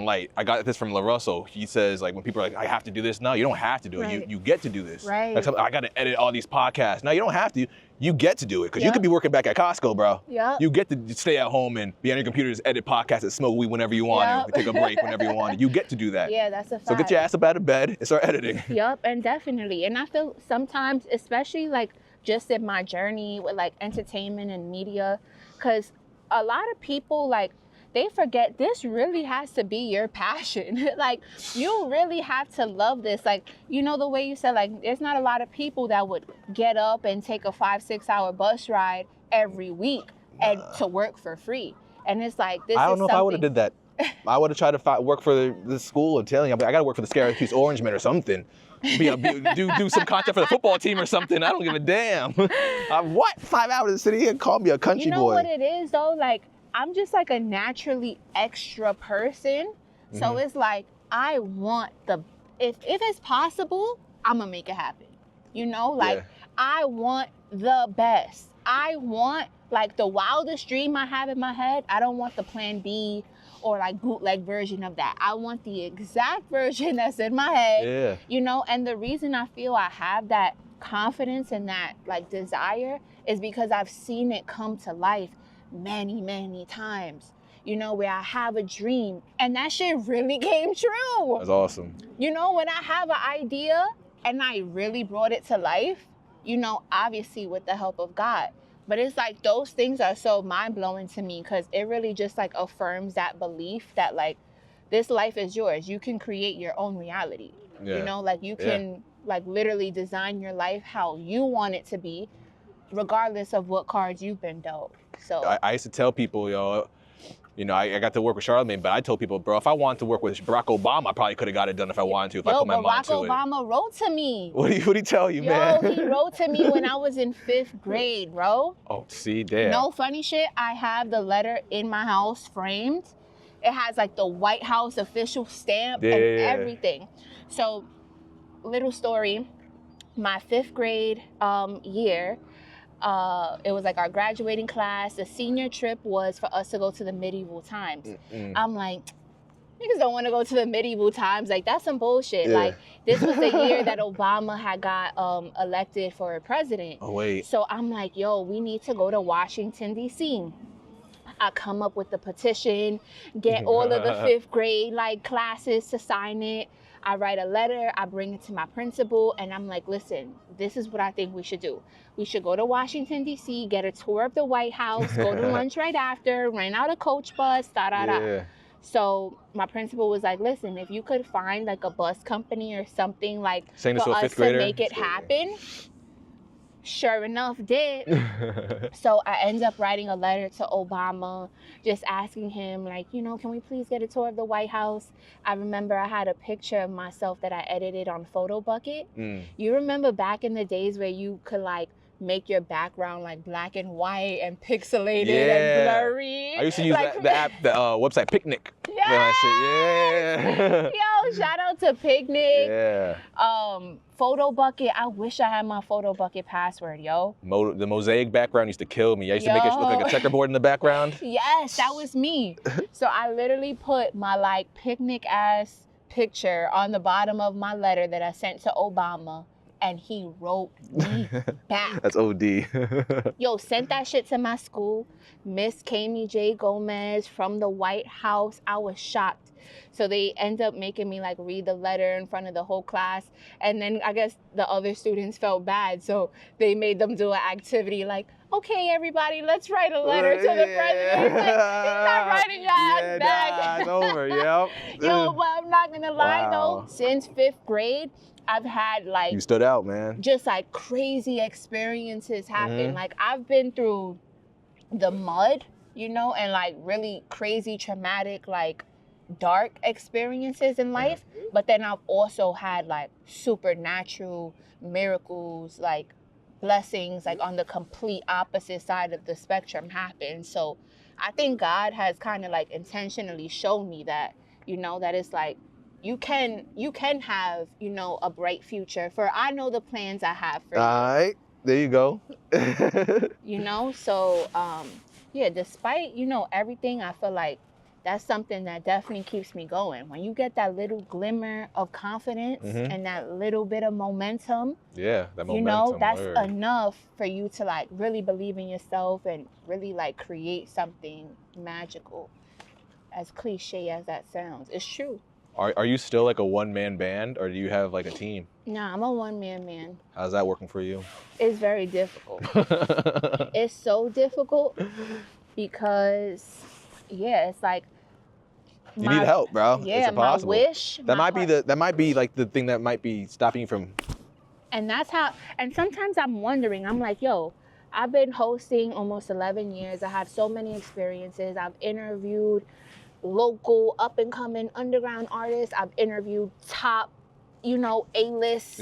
light. I got this from LaRusso. He says like when people are like, I have to do this. No, you don't have to do it. You get to do this. Right. Like, I gotta edit all these podcasts. No, you don't have to. You get to do it because you could be working back at Costco, bro. Yeah. You get to stay at home and be on your computer, just edit podcasts and smoke weed whenever you want and take a break whenever you want. You get to do that. Yeah, that's a fact. So get your ass up out of bed and start editing. Yup, and definitely. And I feel sometimes, especially like just in my journey with like entertainment and media, because a lot of people like, they forget this really has to be your passion. Like, you really have to love this. Like, you know, the way you said, like, there's not a lot of people that would get up and take a 5-6 hour bus ride every week and to work for free. And it's like, this I don't is know if I would have did that. I would have tried to work for the school and telling you, I got to work for the Syracuse Orangemen or something. Do some content for the football team or something. I don't give a damn. What? 5 hours in the city and call me a country boy. You know what it is though? Like, I'm just like a naturally extra person. So it's like, I want if it's possible, I'm gonna make it happen. You know, like, I want the best. I want like the wildest dream I have in my head. I don't want the plan B or like bootleg version of that. I want the exact version that's in my head. Yeah. You know, and the reason I feel I have that confidence and that like desire is because I've seen it come to life many, many times. You know, where I have a dream and that shit really came true. That's awesome. You know, when I have an idea and I really brought it to life, you know, obviously with the help of God. But it's like those things are so mind-blowing to me because it really just like affirms that belief that like this life is yours. You can create your own reality. Yeah. You know, like you can like literally design your life how you want it to be, regardless of what cards you've been dealt. So I used to tell people, yo, you know, I got to work with Charlamagne, but I told people, bro, if I wanted to work with Barack Obama, I probably could have got it done if I wanted to, if I put my mind to it. Barack Obama wrote to me. What did he tell you, man? He wrote to me when I was in 5th grade, bro. Oh, see, damn. No funny shit. I have the letter in my house framed. It has like the White House official stamp and everything. So, little story. My 5th grade year, it was like our graduating class. The senior trip was for us to go to the medieval times. I'm like, niggas don't want to go to the medieval times. Like, that's some bullshit. Like, this was the year that Obama had got elected for president. Oh, wait. So I'm like, yo, we need to go to Washington, D.C. I come up with the petition, get all of the 5th grade like classes to sign it. I write a letter, I bring it to my principal, and I'm like, listen, this is what I think we should do. We should go to Washington, D.C., get a tour of the White House, go to lunch right after, rent out a coach bus, So my principal was like, listen, if you could find like a bus company or something like for us to make it happen. Sure enough, did. So I end up writing a letter to Obama, just asking him, like, you know, can we please get a tour of the White House? I remember I had a picture of myself that I edited on Photo Bucket. You remember back in the days where you could like make your background like black and white and pixelated and blurry. I used to use like, the app, the website Picnic. Yo, shout out to Picnic. Photo Bucket. I wish I had my Photo Bucket password, yo. The mosaic background used to kill me. I used to make it look like a checkerboard in the background. Yes, that was me. So I literally put my like picnic ass picture on the bottom of my letter that I sent to Obama. And he wrote me back. That's OD. Yo, sent that shit to my school. Miss Kamey Gomez from the White House. I was shocked. So they end up making me like read the letter in front of the whole class. And then I guess the other students felt bad. So they made them do an activity like, okay, everybody, let's write a letter to the president. He's not writing your ass back. It's over, yep. Yo, but I'm not going to lie though. Since 5th grade, I've had like... You stood out, man. Just like crazy experiences happen. Like I've been through the mud, you know, and like really crazy, traumatic, like dark experiences in life. But then I've also had like supernatural miracles, like blessings, like on the complete opposite side of the spectrum happen. So I think God has kind of like intentionally shown me that, you know, that it's like, you can have, you know, a bright future. For I know the plans I have for you. All right, there you go. You know, so yeah, despite, you know, everything, I feel like that's something that definitely keeps me going. When you get that little glimmer of confidence and that little bit of momentum, that momentum, you know, that's enough for you to like really believe in yourself and really like create something magical. As cliche as that sounds, it's true. Are you still like a one-man band, or do you have like a team? Nah, I'm a one-man man. How's that working for you? It's very difficult. It's so difficult because, yeah, it's like you need help, bro. Yeah, it's impossible. my wish. That might be like the thing that might be stopping you from. And that's how. And sometimes I'm wondering. I'm like, yo, I've been hosting almost 11 years. I have so many experiences. I've interviewed local up-and-coming underground artists. I've interviewed top, A-list,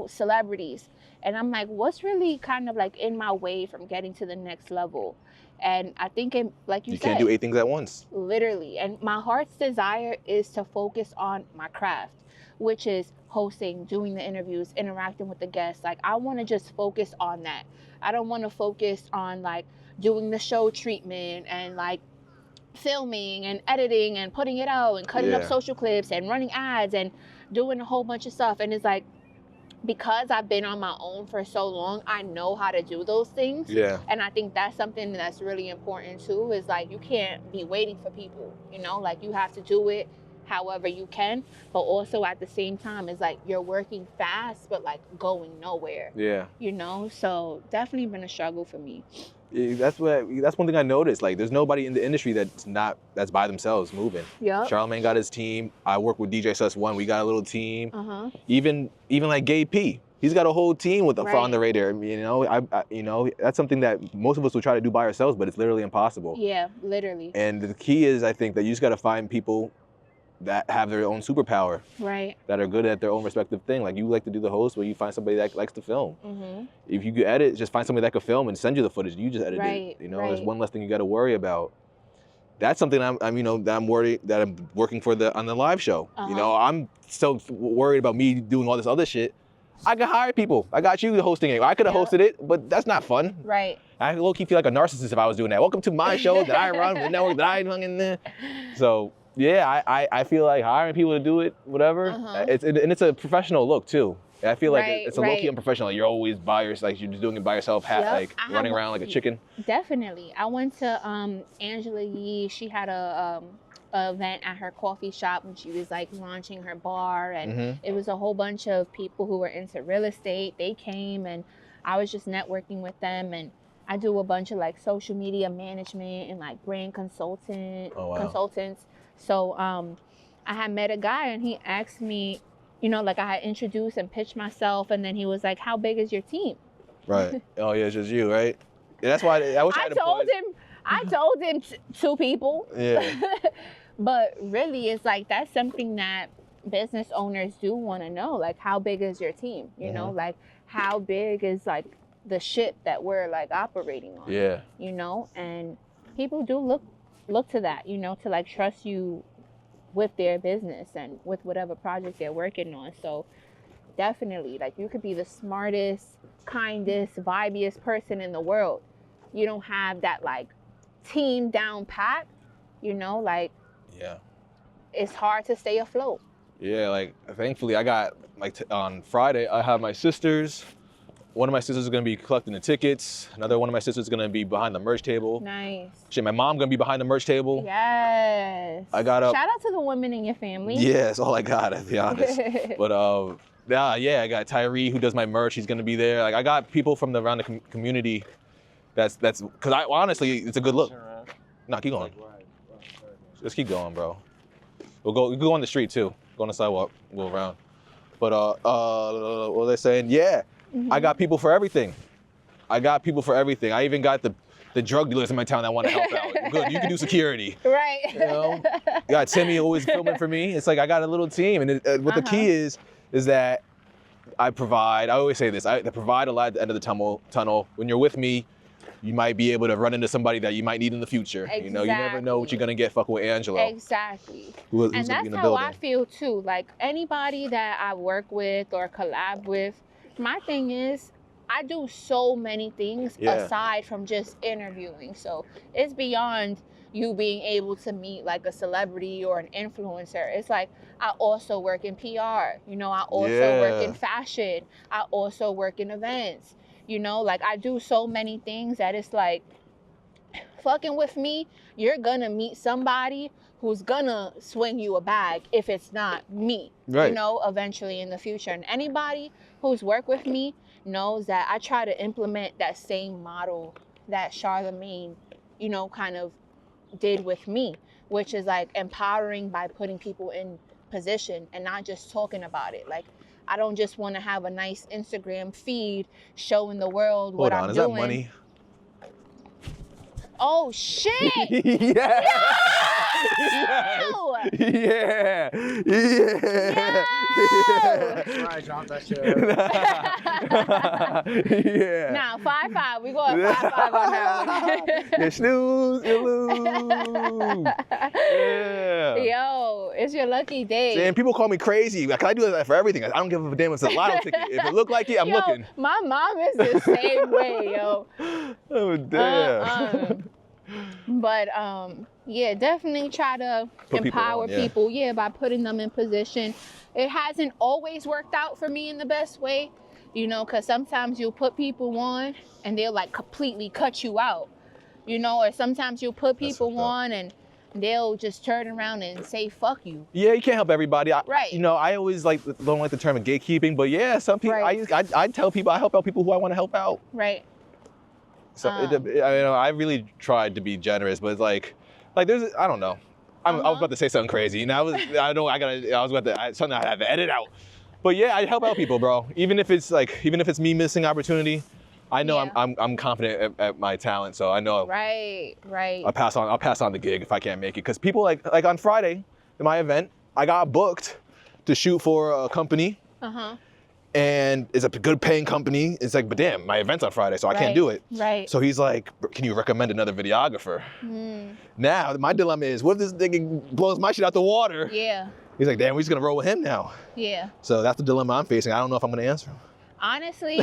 celebrities. And I'm like, what's really kind of like in my way from getting to the next level? And I think, like you said, can't do 8 things at once. Literally. And my heart's desire is to focus on my craft, which is hosting, doing the interviews, interacting with the guests. Like, I want to just focus on that. I don't want to focus on like doing the show treatment and like filming and editing and putting it out and cutting up social clips and running ads and doing a whole bunch of stuff. And it's like, because I've been on my own for so long, I know how to do those things. Yeah. And I think that's something that's really important too, is like, you can't be waiting for people, like you have to do it however you can, but also at the same time, it's like you're working fast, but like going nowhere. Yeah. So definitely been a struggle for me. That's one thing I noticed. Like, there's nobody in the industry that's by themselves moving. Yeah. Charlamagne got his team. I work with DJ Sus One. We got a little team. Even like Gay P, he's got a whole team with on the radar. That's something that most of us would try to do by ourselves, but it's literally impossible. Yeah, literally. And the key is, I think, that you just got to find people that have their own superpower, right? That are good at their own respective thing. Like, you like to do the host, but you find somebody that likes to film. If you could edit, just find somebody that could film and send you the footage. You just edit it. There's one less thing you got to worry about. That's something I'm worried that I'm working for on the live show. I'm so worried about me doing all this other shit. I could hire people. I got you hosting it. I could have hosted it, but that's not fun. Right. I low-key feel like a narcissist if I was doing that. Welcome to my show that I run, the network that I hung in there. So. Yeah, I feel like hiring people to do it, whatever. And it's a professional look too. I feel like it's a low-key unprofessional. You're always by yourself, like you're just doing it by yourself, running around like a chicken. Definitely. I went to Angela Yee. She had a event at her coffee shop when she was like launching her bar, and it was a whole bunch of people who were into real estate. They came, and I was just networking with them, and I do a bunch of like social media management and like brand consultants. So I had met a guy, and he asked me, like I had introduced and pitched myself, and then he was like, how big is your team? Right. Oh yeah, it's just you, right? Yeah, that's why I wish I told him 2 people. Yeah. But really, it's like, that's something that business owners do want to know. Like, how big is your team? Like, how big is like the ship that we're like operating on? Yeah. And people do look to that, to like trust you with their business and with whatever project they're working on. So definitely, like, you could be the smartest, kindest, vibiest person in the world. You don't have that like team down pat, like, yeah, it's hard to stay afloat. Yeah, like, thankfully I got like on Friday I have my sisters. One of my sisters is gonna be collecting the tickets. Another one of my sisters is gonna be behind the merch table. Nice. Shit, my mom gonna be behind the merch table. Yes. I got shout out to the women in your family. Yeah, that's all I got, to be honest. But I got Tyree who does my merch. He's gonna be there. Like, I got people from around the community. That's because honestly, it's a good look. No, keep going. Just keep going, bro. We can go on the street too. Go on the sidewalk. Go around. But what are they saying? Yeah. I got people for everything. I even got the drug dealers in my town that want to help out. Good, you can do security. Right. Got Timmy always filming for me. It's like, I got a little team, and what the key is that I always say this, I provide a lot at the end of the tunnel. When you're with me, you might be able to run into somebody that you might need in the future. Exactly. You never know what you're gonna get fucking with Angelo. Exactly. And that's how I feel too. Like, anybody that I work with or collab with, my thing is, I do so many things aside from just interviewing. So it's beyond you being able to meet like a celebrity or an influencer. It's like, I also work in PR. I also work in fashion. I also work in events. Like, I do so many things that it's like, fucking with me, you're gonna meet somebody who's gonna swing you a bag if it's not me, Right. you know, eventually in the future. And anybody who's worked with me knows that I try to implement that same model that Charlamagne, you know, kind of did with me, which is like empowering by putting people in position and not just talking about it. Like, I don't just want to have a nice Instagram feed showing the world what I'm doing. Hold on, is that money? Oh shit! Yeah. Yo! Yeah. Yo! I dropped that shit. Yeah. Nah, 5-5. We going 5-5 on that one. You snooze, you lose. Yeah. Yo, it's your lucky day. And people call me crazy. Like, I do that for everything. I don't give a damn if it's a lotto ticket. If it look like it, I'm Yo, looking. My mom is the same way, yo. Oh damn. But yeah, definitely try to Put empower people on, yeah. people, yeah, by putting them in position. It hasn't always worked out for me in the best way, you know, because sometimes you'll put people on and they'll like completely cut you out, you know, or sometimes you'll put people on and they'll just turn around and say fuck you. Yeah, you can't help everybody. Right. You know, I always don't like the term of gatekeeping, but yeah, some people. Right. I tell people I help out people who I want to help out. Right. So I really tried to be generous, but it's like there's, I don't know. I was about to say something crazy, and something I had to edit out. But yeah, I help out people, bro. Even if it's me missing opportunity, I know I'm confident at my talent, so I know. Right. I'll pass on the gig if I can't make it, because people like on Friday in my event, I got booked to shoot for a company. And it's a good paying company. It's like, but damn, my event's on Friday, so I can't do it. Right. So he's like, can you recommend another videographer? Now, my dilemma is, what if this nigga blows my shit out the water? Yeah. He's like, damn, we're just gonna roll with him now. Yeah. So that's the dilemma I'm facing. I don't know if I'm gonna answer him. Honestly,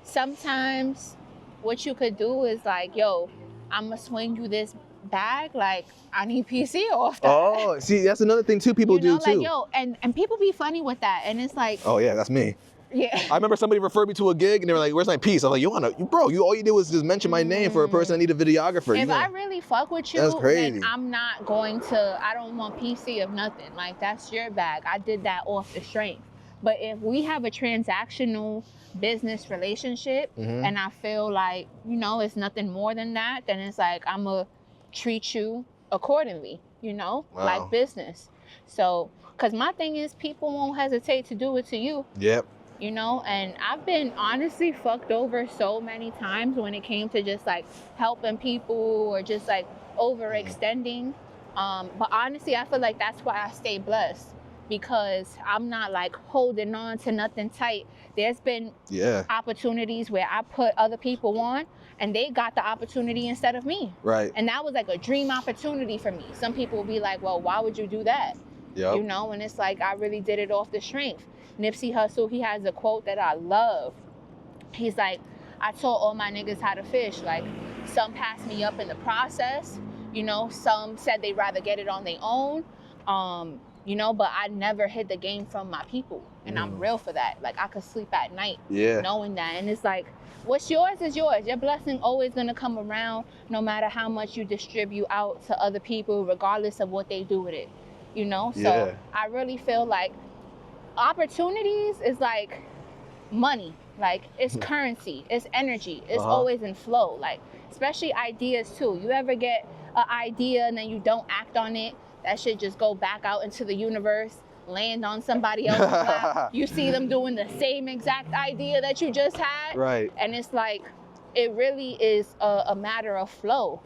sometimes what you could do is like, yo, I'm gonna swing you this bag, like, I need PC off that. Oh, see, that's another thing too people do too. Like, yo, and people be funny with that, and it's like, oh yeah, that's me. Yeah. I remember somebody referred me to a gig and they were like, where's my piece? I was like, bro, all you did was just mention my name for a person that need a videographer. If I really fuck with you, that's crazy. then I'm not going to, I don't want PC of nothing. Like, that's your bag. I did that off the strength. But if we have a transactional business relationship and I feel like, you know, it's nothing more than that, then it's like, I'm going to treat you accordingly, you know, like business. So, because my thing is, people won't hesitate to do it to you. Yep. You know, and I've been honestly fucked over so many times when it came to just like helping people or just like overextending. But honestly, I feel like that's why I stay blessed, because I'm not like holding on to nothing tight. There's been opportunities where I put other people on and they got the opportunity instead of me. Right. And that was like a dream opportunity for me. Some people will be like, well, why would you do that? Yep. You know, and it's like, I really did it off the strength. Nipsey Hussle, he has a quote that I love. He's like, I taught all my niggas how to fish. Like, some passed me up in the process. You know, some said they'd rather get it on their own. You know, but I never hid the game from my people. And I'm real for that. Like, I could sleep at night knowing that. And it's like, what's yours is yours. Your blessing always gonna come around no matter how much you distribute out to other people, regardless of what they do with it. You know? So I really feel like opportunities is like money. Like, it's currency, it's energy, it's always in flow. Like, especially ideas too. You ever get an idea and then you don't act on it, that shit just go back out into the universe, land on somebody else's lap. You see them doing the same exact idea that you just had. Right. And it's like, it really is a matter of flow,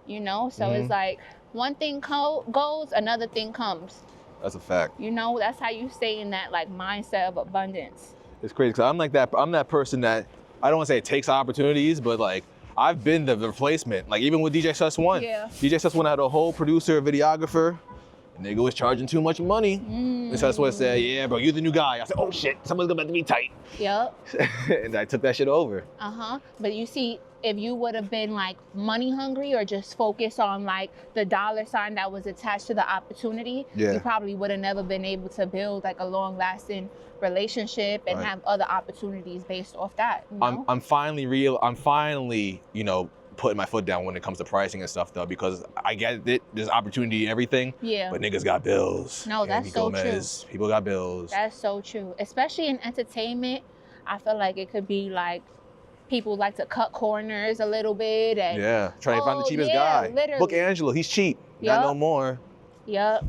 you know? So it's like, one thing goes, another thing comes. That's a fact. You know, that's how you stay in that like mindset of abundance. It's crazy, because I'm that person that, I don't want to say it takes opportunities, but like, I've been the replacement. Like, even with DJ Sus One. Yeah. DJ Sus One had a whole producer, videographer. Nigga was charging too much money. And Sus One said, yeah, bro, you're the new guy. I said, oh shit, someone's gonna have to be tight. Yep. And I took that shit over. But you see, if you would have been like money hungry or just focused on like the dollar sign that was attached to the opportunity, you probably would have never been able to build like a long lasting relationship and have other opportunities based off that. You know? I'm finally, you know, putting my foot down when it comes to pricing and stuff though, because I get it. There's opportunity in everything. Yeah. But niggas got bills. No, that's so true. People got bills. That's so true. Especially in entertainment, I feel like it could be like people like to cut corners a little bit and trying to find the cheapest guy. Literally. Book Angelo, he's cheap. Not no more. Yep.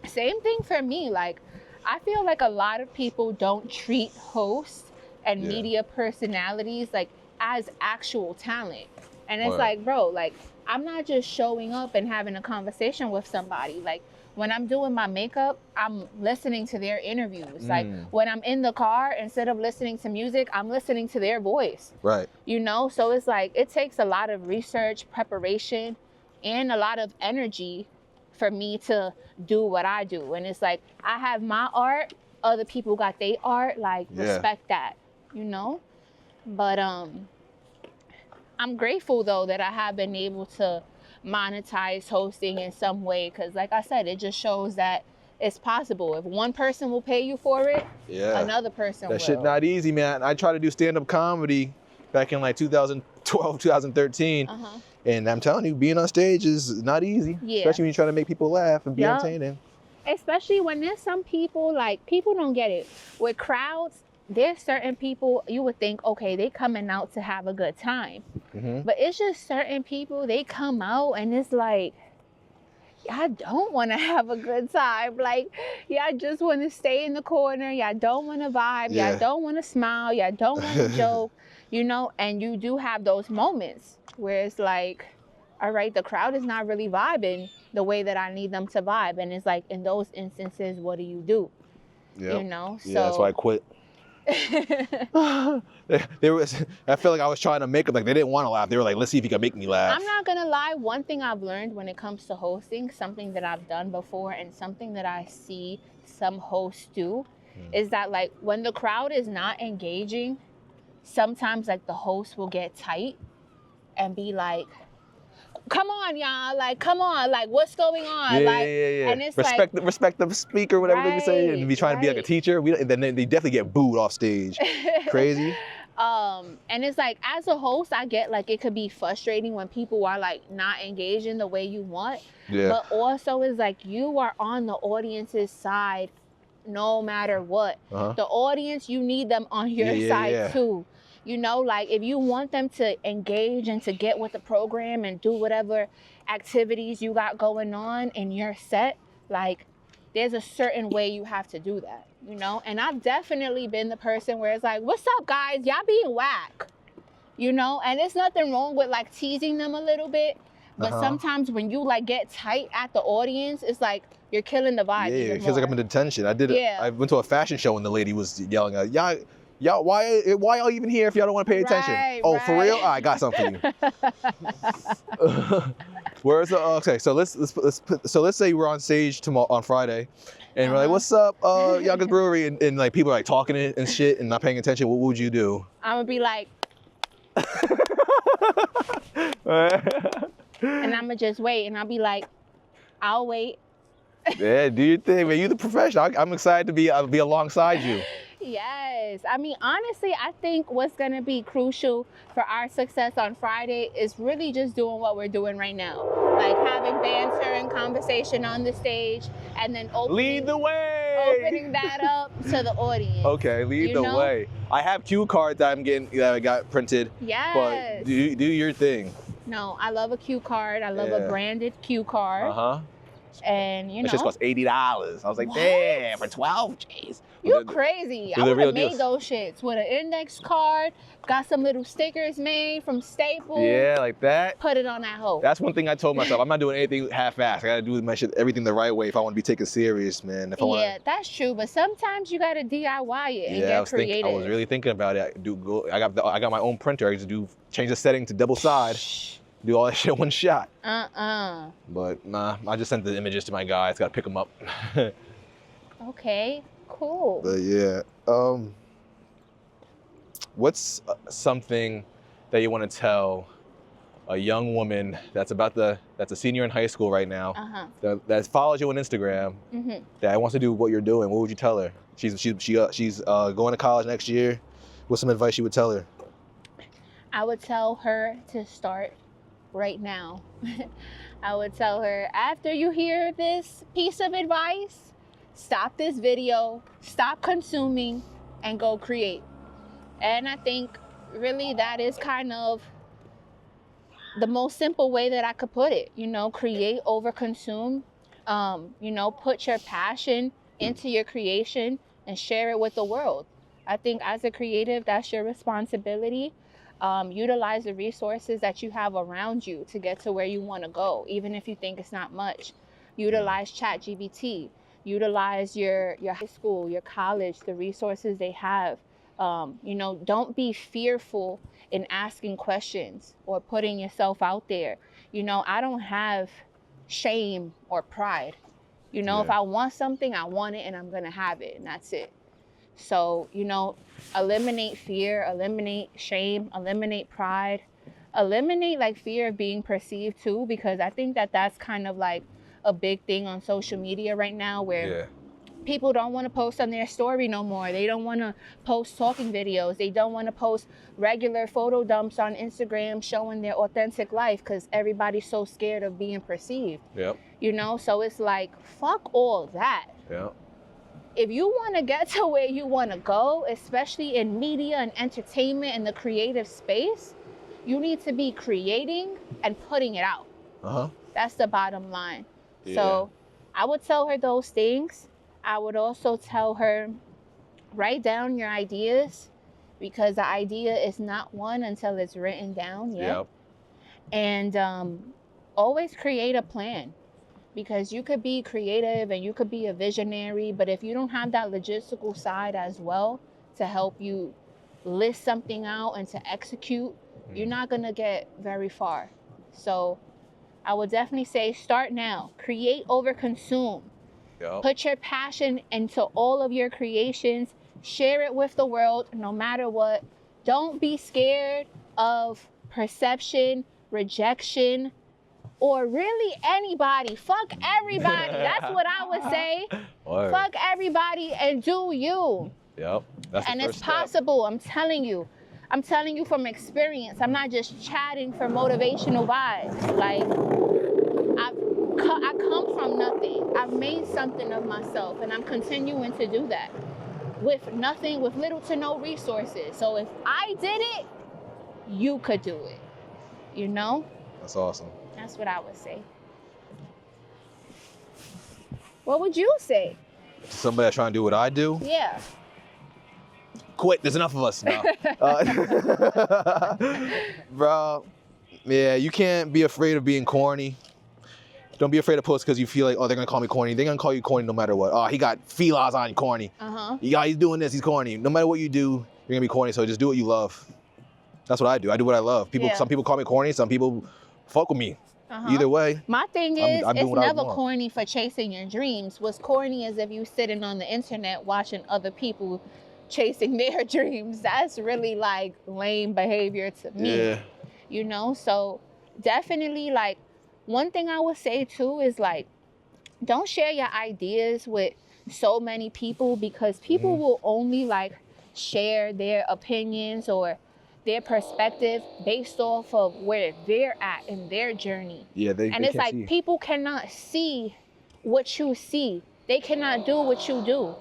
Same thing for me. Like, I feel like a lot of people don't treat hosts and media personalities like as actual talent. And it's like, bro, like, I'm not just showing up and having a conversation with somebody. Like, when I'm doing my makeup, I'm listening to their interviews. Like, when I'm in the car, instead of listening to music, I'm listening to their voice. Right. You know? So it's like, it takes a lot of research, preparation, and a lot of energy for me to do what I do. And it's like, I have my art, other people got their art, like, respect that, you know? But I'm grateful though that I have been able to monetize hosting in some way, because like I said, it just shows that it's possible. If one person will pay you for it, another person will. That shit not easy, man. I tried to do stand-up comedy back in like 2012, 2013. And I'm telling you, being on stage is not easy. Especially when you're trying to make people laugh and be entertaining. Especially when there's some people, like, people don't get it. With crowds, there's certain people you would think, okay, they coming out to have a good time. But it's just certain people, they come out and it's like, y'all don't want to have a good time. Like, y'all just want to stay in the corner. Y'all don't want to vibe. Y'all don't want to smile. Y'all don't want to joke, you know? And you do have those moments where it's like, all right, the crowd is not really vibing the way that I need them to vibe. And it's like, in those instances, what do you do? You know? So, that's why I quit. I feel like I was trying to make them, like, they didn't want to laugh. They were like, let's see if you can make me laugh. I'm not gonna lie, one thing I've learned when it comes to hosting, something that I've done before and something that I see some hosts do, is that, like, when the crowd is not engaging, sometimes, like, the host will get tight and be like, come on, y'all, like, come on, like, what's going on? And it's respect the speaker, whatever they say, and be trying to be like a teacher. And then they definitely get booed off stage. Crazy. And it's like, as a host, I get, like, it could be frustrating when people are, like, not engaging the way you want. But also it's like, you are on the audience's side no matter what. The audience, you need them on your side too. You know, like, if you want them to engage and to get with the program and do whatever activities you got going on in your set, like, there's a certain way you have to do that, you know? And I've definitely been the person where it's like, what's up, guys? Y'all being whack, you know? And it's nothing wrong with, like, teasing them a little bit. But sometimes when you, like, get tight at the audience, it's like you're killing the vibe. It feels like I'm in detention. I went to a fashion show and the lady was yelling at, y'all, why y'all even here if y'all don't want to pay attention? For real? I got something for you. Where's the okay? So let's say we're on stage tomorrow on Friday, and we're like, "What's up, Youngest Brewery?" And like people are like talking and shit and not paying attention. What would you do? I'm gonna be like, and I'm gonna just wait, and I'll be like, I'll wait. Yeah, do your thing, man. You the professional. I'm excited to be alongside you. Yes. I mean, honestly, I think what's going to be crucial for our success on Friday is really just doing what we're doing right now. Like, having banter and conversation on the stage, and then lead the way. Opening that up to the audience. Okay, lead the way. I have cue cards that I got printed. Yes. But do your thing. No, I love a cue card. I love a branded cue card. And, you know, it just cost $80. I was like, what? Damn, for 12 G's. You crazy. I would have made those shits with an index card, got some little stickers made from Staples. Yeah, like that. Put it on that hoe. That's one thing I told myself. I'm not doing anything half-assed. I gotta do my shit, everything the right way if I want to be taken serious, man. That's true. But sometimes you gotta DIY it and get creative. I was really thinking about it. I got my own printer. I just change the setting to double side. Do all that shit in one shot. But nah, I just sent the images to my guys. Gotta pick them up. Okay, cool. But yeah, what's something that you want to tell a young woman that's a senior in high school right now, that follows you on Instagram, that wants to do what you're doing? What would you tell her? She's going to college next year. What's some advice you would tell her? I would tell her to start right now. I would tell her, after you hear this piece of advice, stop this video, stop consuming, and go create. And I think really that is kind of the most simple way that I could put it. You know, create over consume. You know, put your passion into your creation and share it with the world. I think as a creative, that's your responsibility. Utilize the resources that you have around you to get to where you want to go, even if you think it's not much. Utilize ChatGPT. Utilize your high school, your college, the resources they have. You know, don't be fearful in asking questions or putting yourself out there. You know, I don't have shame or pride. You know, if I want something, I want it and I'm going to have it, and that's it. So, you know, eliminate fear, eliminate shame, eliminate pride, eliminate like fear of being perceived too, because I think that that's kind of like a big thing on social media right now, where people don't want to post on their story no more. They don't want to post talking videos. They don't want to post regular photo dumps on Instagram showing their authentic life because everybody's so scared of being perceived. You know, so it's like, fuck all that. If you want to get to where you want to go, especially in media and entertainment and the creative space, you need to be creating and putting it out. That's the bottom line. So I would tell her those things. I would also tell her, write down your ideas, because the idea is not one until it's written down. And always create a plan. Because you could be creative and you could be a visionary, but if you don't have that logistical side as well to help you list something out and to execute, you're not going to get very far. So I would definitely say start now. Create over consume. Put your passion into all of your creations. Share it with the world no matter what. Don't be scared of perception, rejection, or really anybody. Fuck everybody. That's what I would say. Fuck everybody and do you. That's and it's possible. I'm telling you from experience. I'm not just chatting for motivational vibes. Like, I come from nothing. I've made something of myself, and I'm continuing to do that with nothing, with little to no resources. So if I did it, you could do it. You know? That's awesome. That's what I would say. What would you say? Somebody that's trying to do what I do? Yeah. Quit. There's enough of us now. Bro, yeah, you can't be afraid of being corny. Don't be afraid to post because you feel like, oh, they're going to call me corny. They're going to call you corny no matter what. Oh, he got felines on corny. He's doing this, he's corny. No matter what you do, you're going to be corny, so just do what you love. That's what I do. I do what I love. Some people call me corny, some people fuck with me. Either way. My thing is, it's never corny for chasing your dreams. What's corny is if you sitting on the internet watching other people chasing their dreams. That's really like lame behavior to me. You know, so definitely like one thing I would say too is like, don't share your ideas with so many people, because people will only like share their opinions or their perspective based off of where they're at in their journey. And it's like people cannot see what you see. They cannot do what you do.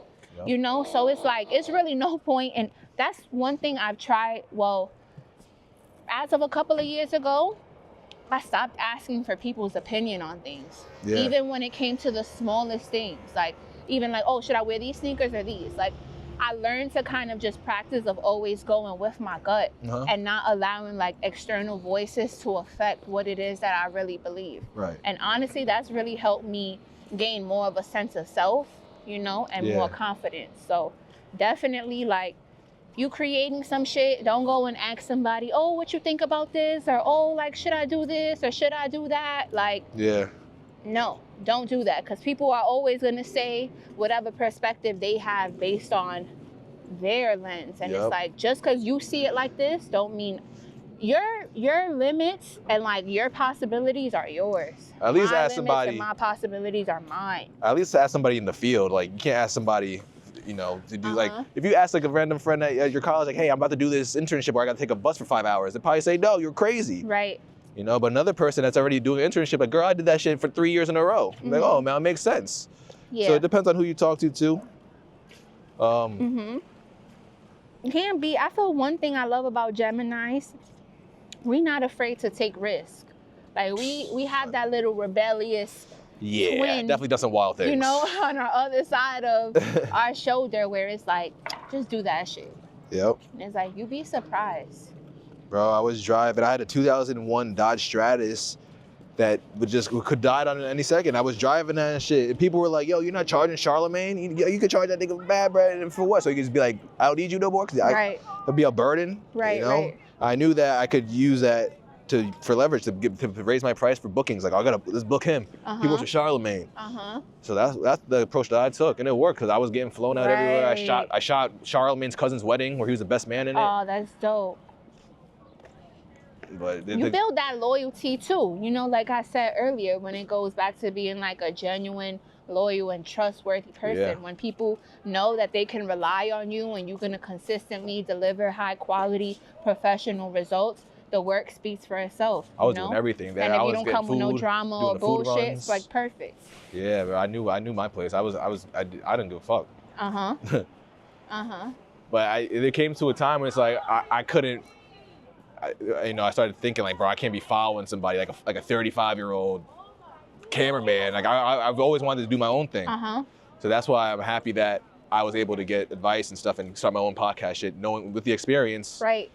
You know, so it's like, it's really no point. And that's one thing I've tried. Well, as of a couple of years ago, I stopped asking for people's opinion on things. Even when it came to the smallest things, like even like, oh, should I wear these sneakers or these? Like, I learned to kind of just practice of always going with my gut and not allowing like external voices to affect what it is that I really believe. And honestly, that's really helped me gain more of a sense of self, you know, and more confidence. So definitely, like, you creating some shit, don't go and ask somebody, oh, what you think about this? Or, oh, like, should I do this? Or should I do that? Like, no, don't do that, because people are always going to say whatever perspective they have based on their lens. And it's like, just because you see it like this don't mean your limits and like your possibilities are yours. At least my ask somebody. And my possibilities are mine. At least ask somebody in the field. Like, you can't ask somebody you know, to do like, if you ask like a random friend at your college, like, hey, I'm about to do this internship where I got to take a bus for 5 hours, they'd probably say, no, you're crazy. Right. You know, but another person that's already doing an internship, like, girl, I did that shit for 3 years in a row. I'm like, oh, man, it makes sense. Yeah. So it depends on who you talk to, too. Can be. I feel one thing I love about Geminis, we're not afraid to take risks. Like, we have that little rebellious twin, definitely done some wild things. You know, on our other side of our shoulder where it's like, just do that shit. Yep. And it's like, you'd be surprised. Bro, I was driving. I had a 2001 Dodge Stratus that could die on any second. I was driving that and shit. And people were like, yo, you're not charging Charlamagne? You could charge that nigga bad, bro. And for what? So you could just be like, I don't need you no more? Because it'd be a burden. Right, you know? right. I knew that I could use that for leverage to raise my price for bookings. Like, let's book him. He works with Charlamagne. So that's the approach that I took. And it worked because I was getting flown out everywhere. I shot Charlamagne's cousin's wedding where he was the best man in it. Oh, that's dope. But you build that loyalty too, you know, like I said earlier, when it goes back to being like a genuine, loyal, and trustworthy person. When people know that they can rely on you and you're going to consistently deliver high quality professional results, the work speaks for itself. I was doing everything there. And if I you was don't getting come with no food, drama or bullshit, it's like perfect. Yeah, but I knew my place. I didn't give a fuck. But it came to a time when it's like I couldn't. I started thinking like, bro, I can't be following somebody like a 35-year-old cameraman. Like I've always wanted to do my own thing. So that's why I'm happy that I was able to get advice and stuff and start my own podcast shit, knowing with the experience. Right.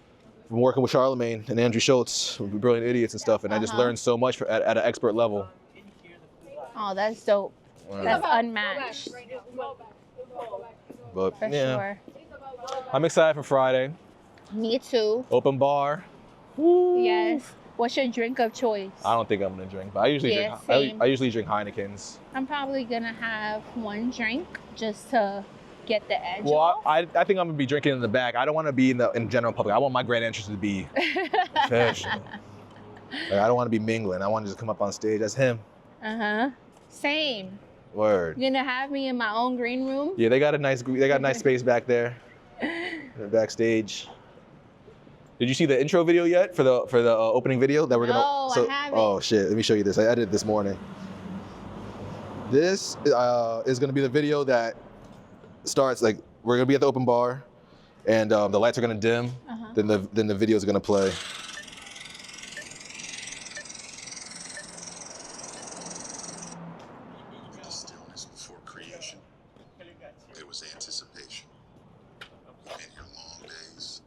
From working with Charlamagne and Andrew Schultz, Brilliant Idiots and stuff, and I just learned so much at an expert level. Oh, that's dope. That's unmatched. But for sure. I'm excited for Friday. Me too. Open bar. Woo. Yes. What's your drink of choice? I don't think I'm gonna drink, but I usually drink Heinekens. I'm probably gonna have one drink just to get the edge Well, off. I think I'm gonna be drinking in the back. I don't want to be in general public. I want my grand entrance to be professional. Like, I don't want to be mingling. I want to just come up on stage as him. Same. Word. You're gonna have me in my own green room? Yeah, they got a nice space back there. Backstage. Did you see the intro video yet for the opening video that we're gonna? No, I haven't. Oh shit! Let me show you this. I edited this morning. This is gonna be the video that starts like we're gonna be at the open bar, and the lights are gonna dim. Then the video is gonna play. The stillness before creation. There was anticipation. We've been here long days,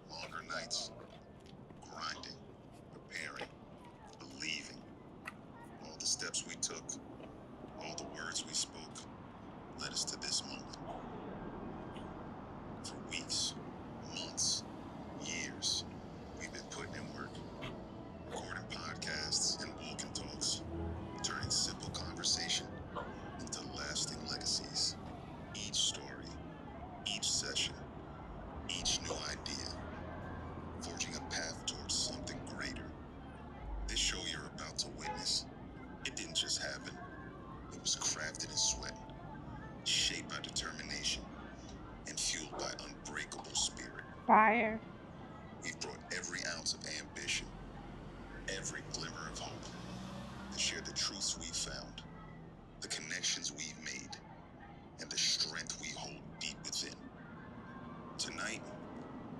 longer nights, grinding, preparing, believing. All the steps we took, all the words we spoke, led us to this moment. For weeks, months, years, we've been putting in work, recording podcasts and walking talks, turning simple conversation into lasting legacies. Each story, each session, each new idea, forging a path towards something greater. This show you're about to witness, it didn't just happen. It was crafted in sweat, shaped by determination, and fueled by unbreakable spirit. Fire. We've brought every ounce of ambition, every glimmer of hope, to share the truths we've found, the connections we've made, and the strength we hold deep within. Tonight,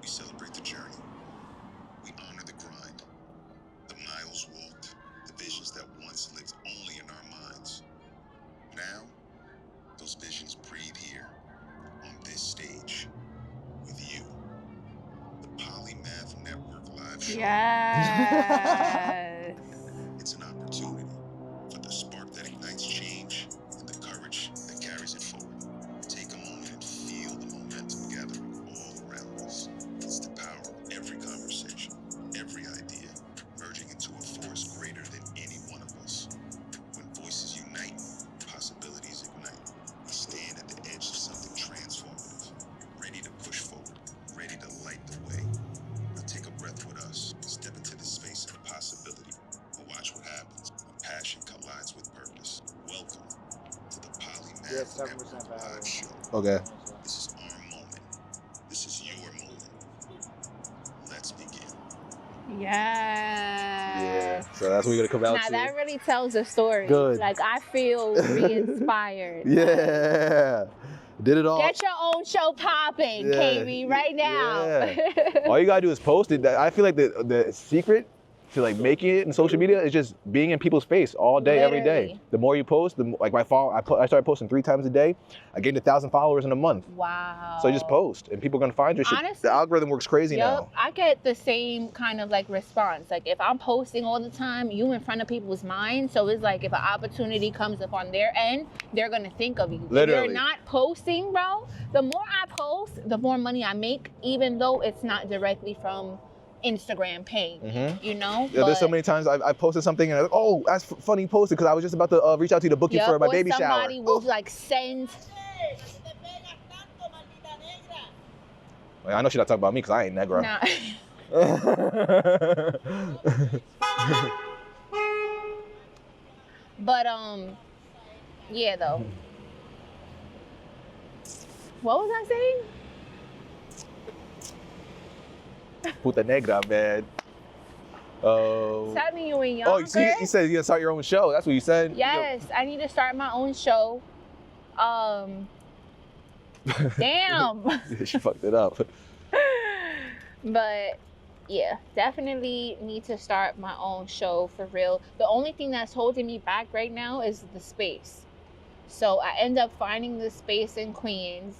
we celebrate the journey. We honor the grind, the miles walked, the visions that once lived only in our minds. Now, those visions breathe here, on this stage, with you. The Polymath Network Live Show. Yes. It's an opportunity for the spark that ignites change and the courage that carries it forward. Take a moment and feel the momentum gathering all around us. It's the power of every conversation, every idea, merging into a force greater than any one of us. When voices unite, possibilities ignite. We stand at the edge of something transformative, ready to push forward, ready to light the way. Now take a breath with us, step into the space of possibility, and watch what happens when passion collides with purpose. Welcome to the Polymath Network Live Show. Okay. Yeah. So that's what we're gonna come out Now to. that really tells a story. Good. Like I feel re-inspired. Yeah. Did it all. Get your own show popping, Kamey, right now. Yeah. All you gotta do is post it. I feel like the secret to like making it in social media is just being in people's face all day, every day. The more you post, like I started posting 3 times a day. I gained 1,000 followers in a month. Wow. So I just post, and people are gonna find your shit. Honestly, the algorithm works crazy now. I get the same kind of like response. Like if I'm posting all the time, you in front of people's minds. So it's like if an opportunity comes up on their end, they're gonna think of you. Literally. If you're not posting, bro, the more I post, the more money I make, even though it's not directly from Instagram paying, you know? Yeah, there's so many times I posted something and I was like, oh, that's funny you posted because I was just about to reach out to you to book you for my baby shower. Somebody will like send. I know she's not talking about me because I ain't negro. Nah. But yeah though. What was I saying? Puta negra, man. Tell me you in Yonkers. Oh, you said you're gonna start your own show. That's what you said? Yes, I need to start my own show. Damn. She fucked it up. But yeah, definitely need to start my own show for real. The only thing that's holding me back right now is the space. So I end up finding this space in Queens.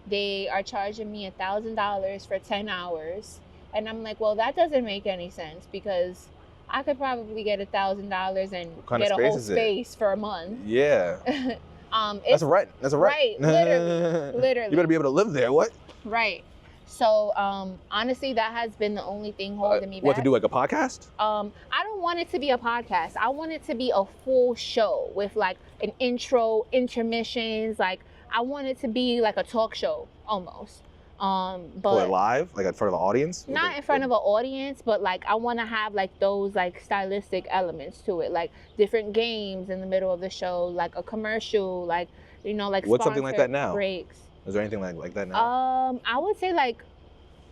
They are charging me $1,000 for 10 hours. And I'm like, well, that doesn't make any sense because I could probably get $1,000 and get a whole space for a month. Yeah. That's a rent. That's a rent. Right. Literally. You better be able to live there. What? Right. So honestly, that has been the only thing holding me back. What, to do like a podcast? I don't want it to be a podcast. I want it to be a full show with like an intro, intermissions. Like I want it to be like a talk show almost. But live, like in front of an audience? Not in front of an audience, but like I want to have like those like stylistic elements to it, like different games in the middle of the show, like a commercial, like you know, like what's something like that now? Breaks. Is there anything like that now? I would say like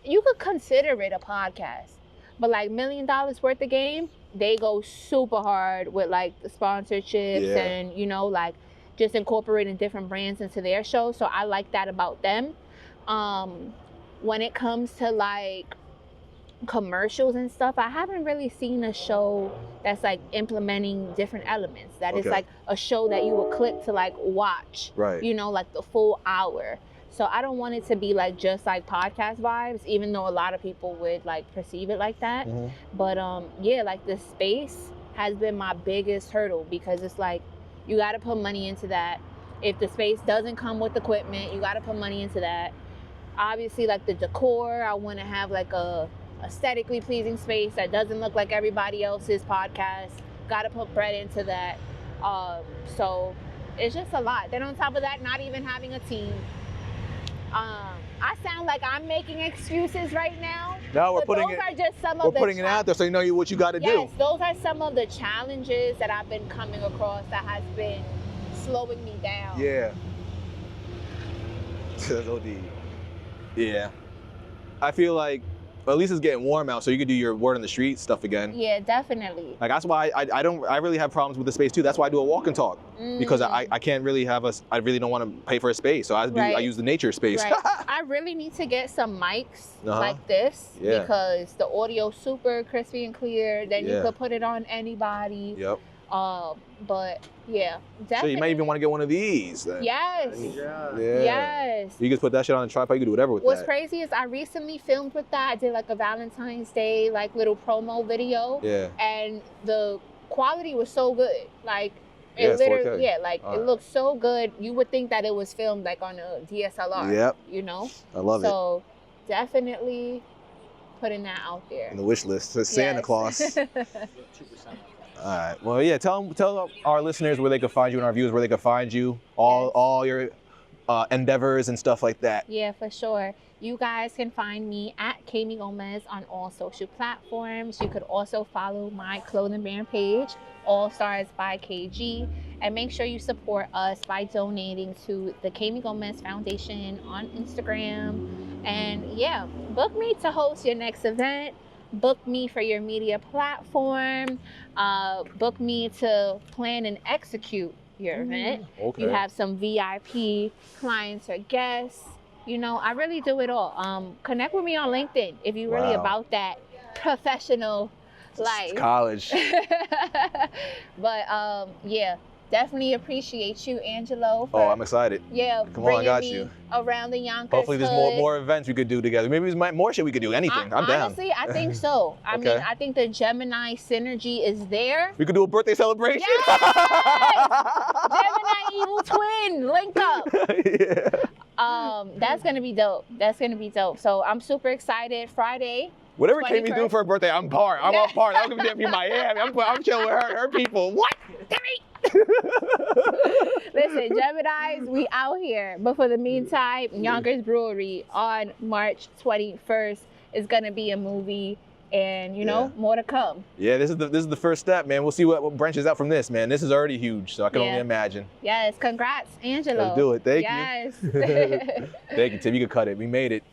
you could consider it a podcast, but like $1 million worth of game, they go super hard with like the sponsorships and you know like just incorporating different brands into their show. So I like that about them. When it comes to like commercials and stuff, I haven't really seen a show that's like implementing different elements. That is like a show that you would click to like watch, right? You know, like the full hour. So I don't want it to be like just like podcast vibes, even though a lot of people would like perceive it like that. But yeah, like the space has been my biggest hurdle because it's like you got to put money into that. If the space doesn't come with equipment, you got to put money into that. Obviously, like the decor, I want to have like a aesthetically pleasing space that doesn't look like everybody else's podcast. Got to put bread into that. So it's just a lot. Then on top of that, not even having a team. I sound like I'm making excuses right now. No, we're putting it out there so you know what you got to do. Yes, those are some of the challenges that I've been coming across that has been slowing me down. Yeah. That's OD. Yeah. I feel like at least it's getting warm out, so you can do your word on the street stuff again. Yeah, definitely. Like that's why I really have problems with the space too. That's why I do a walk and talk because I can't really I really don't want to pay for a space, so I use the nature space. Right. I really need to get some mics like this because the audio's super crispy and clear. Then you could put it on anybody. Yep. But yeah, definitely. So you might even want to get one of these. Then. Yes. Yeah. Yes. You can put that shit on a tripod. You can do whatever with What's crazy is I recently filmed with that. I did like a Valentine's Day like little promo video. Yeah. And the quality was so good. Like it literally, it looked so good. You would think that it was filmed like on a DSLR. Yep. You know. I love it. So definitely putting that out there. In the wish list. So Santa Claus. All right. Well, yeah. Tell our listeners where they could find you and our viewers where they could find you. All your endeavors and stuff like that. Yeah, for sure. You guys can find me at Kamey Gomez on all social platforms. You could also follow my clothing brand page, All Stars by KG, and make sure you support us by donating to the Kamey Gomez Foundation on Instagram. And yeah, book me to host your next event. book me for your media platform, book me to plan and execute your event. Okay. You have some VIP clients or guests. You know, I really do it all. Connect with me on LinkedIn if you're really about that professional life. It's college. But yeah, definitely appreciate you, Angelo. Oh, I'm excited. Yeah, come on, I got me you. Around the Yonkers Hopefully there's more events we could do together. Maybe there's more shit we could do. Anything. I'm down. Honestly, I think so. I Okay. mean, I think the Gemini synergy is there. We could do a birthday celebration. Yes! Gemini evil twin, link up. Yeah. That's gonna be dope. That's gonna be dope. So I'm super excited. Friday. Whatever Kamey 21st. doing for her birthday, I'm part. I'm on part. I don't give a damn if you're Miami. I'm chilling with her people. What? Listen, Geminis, we out here. But for the meantime, Yonkers Brewery on March 21st is gonna be a movie, and you know, more to come. Yeah, this is the first step, man. We'll see what branches out from this, man. This is already huge, so I can only imagine. Yes, congrats, Angelo. Let's do it. Thank you. Thank you, Tim. You could cut it. We made it.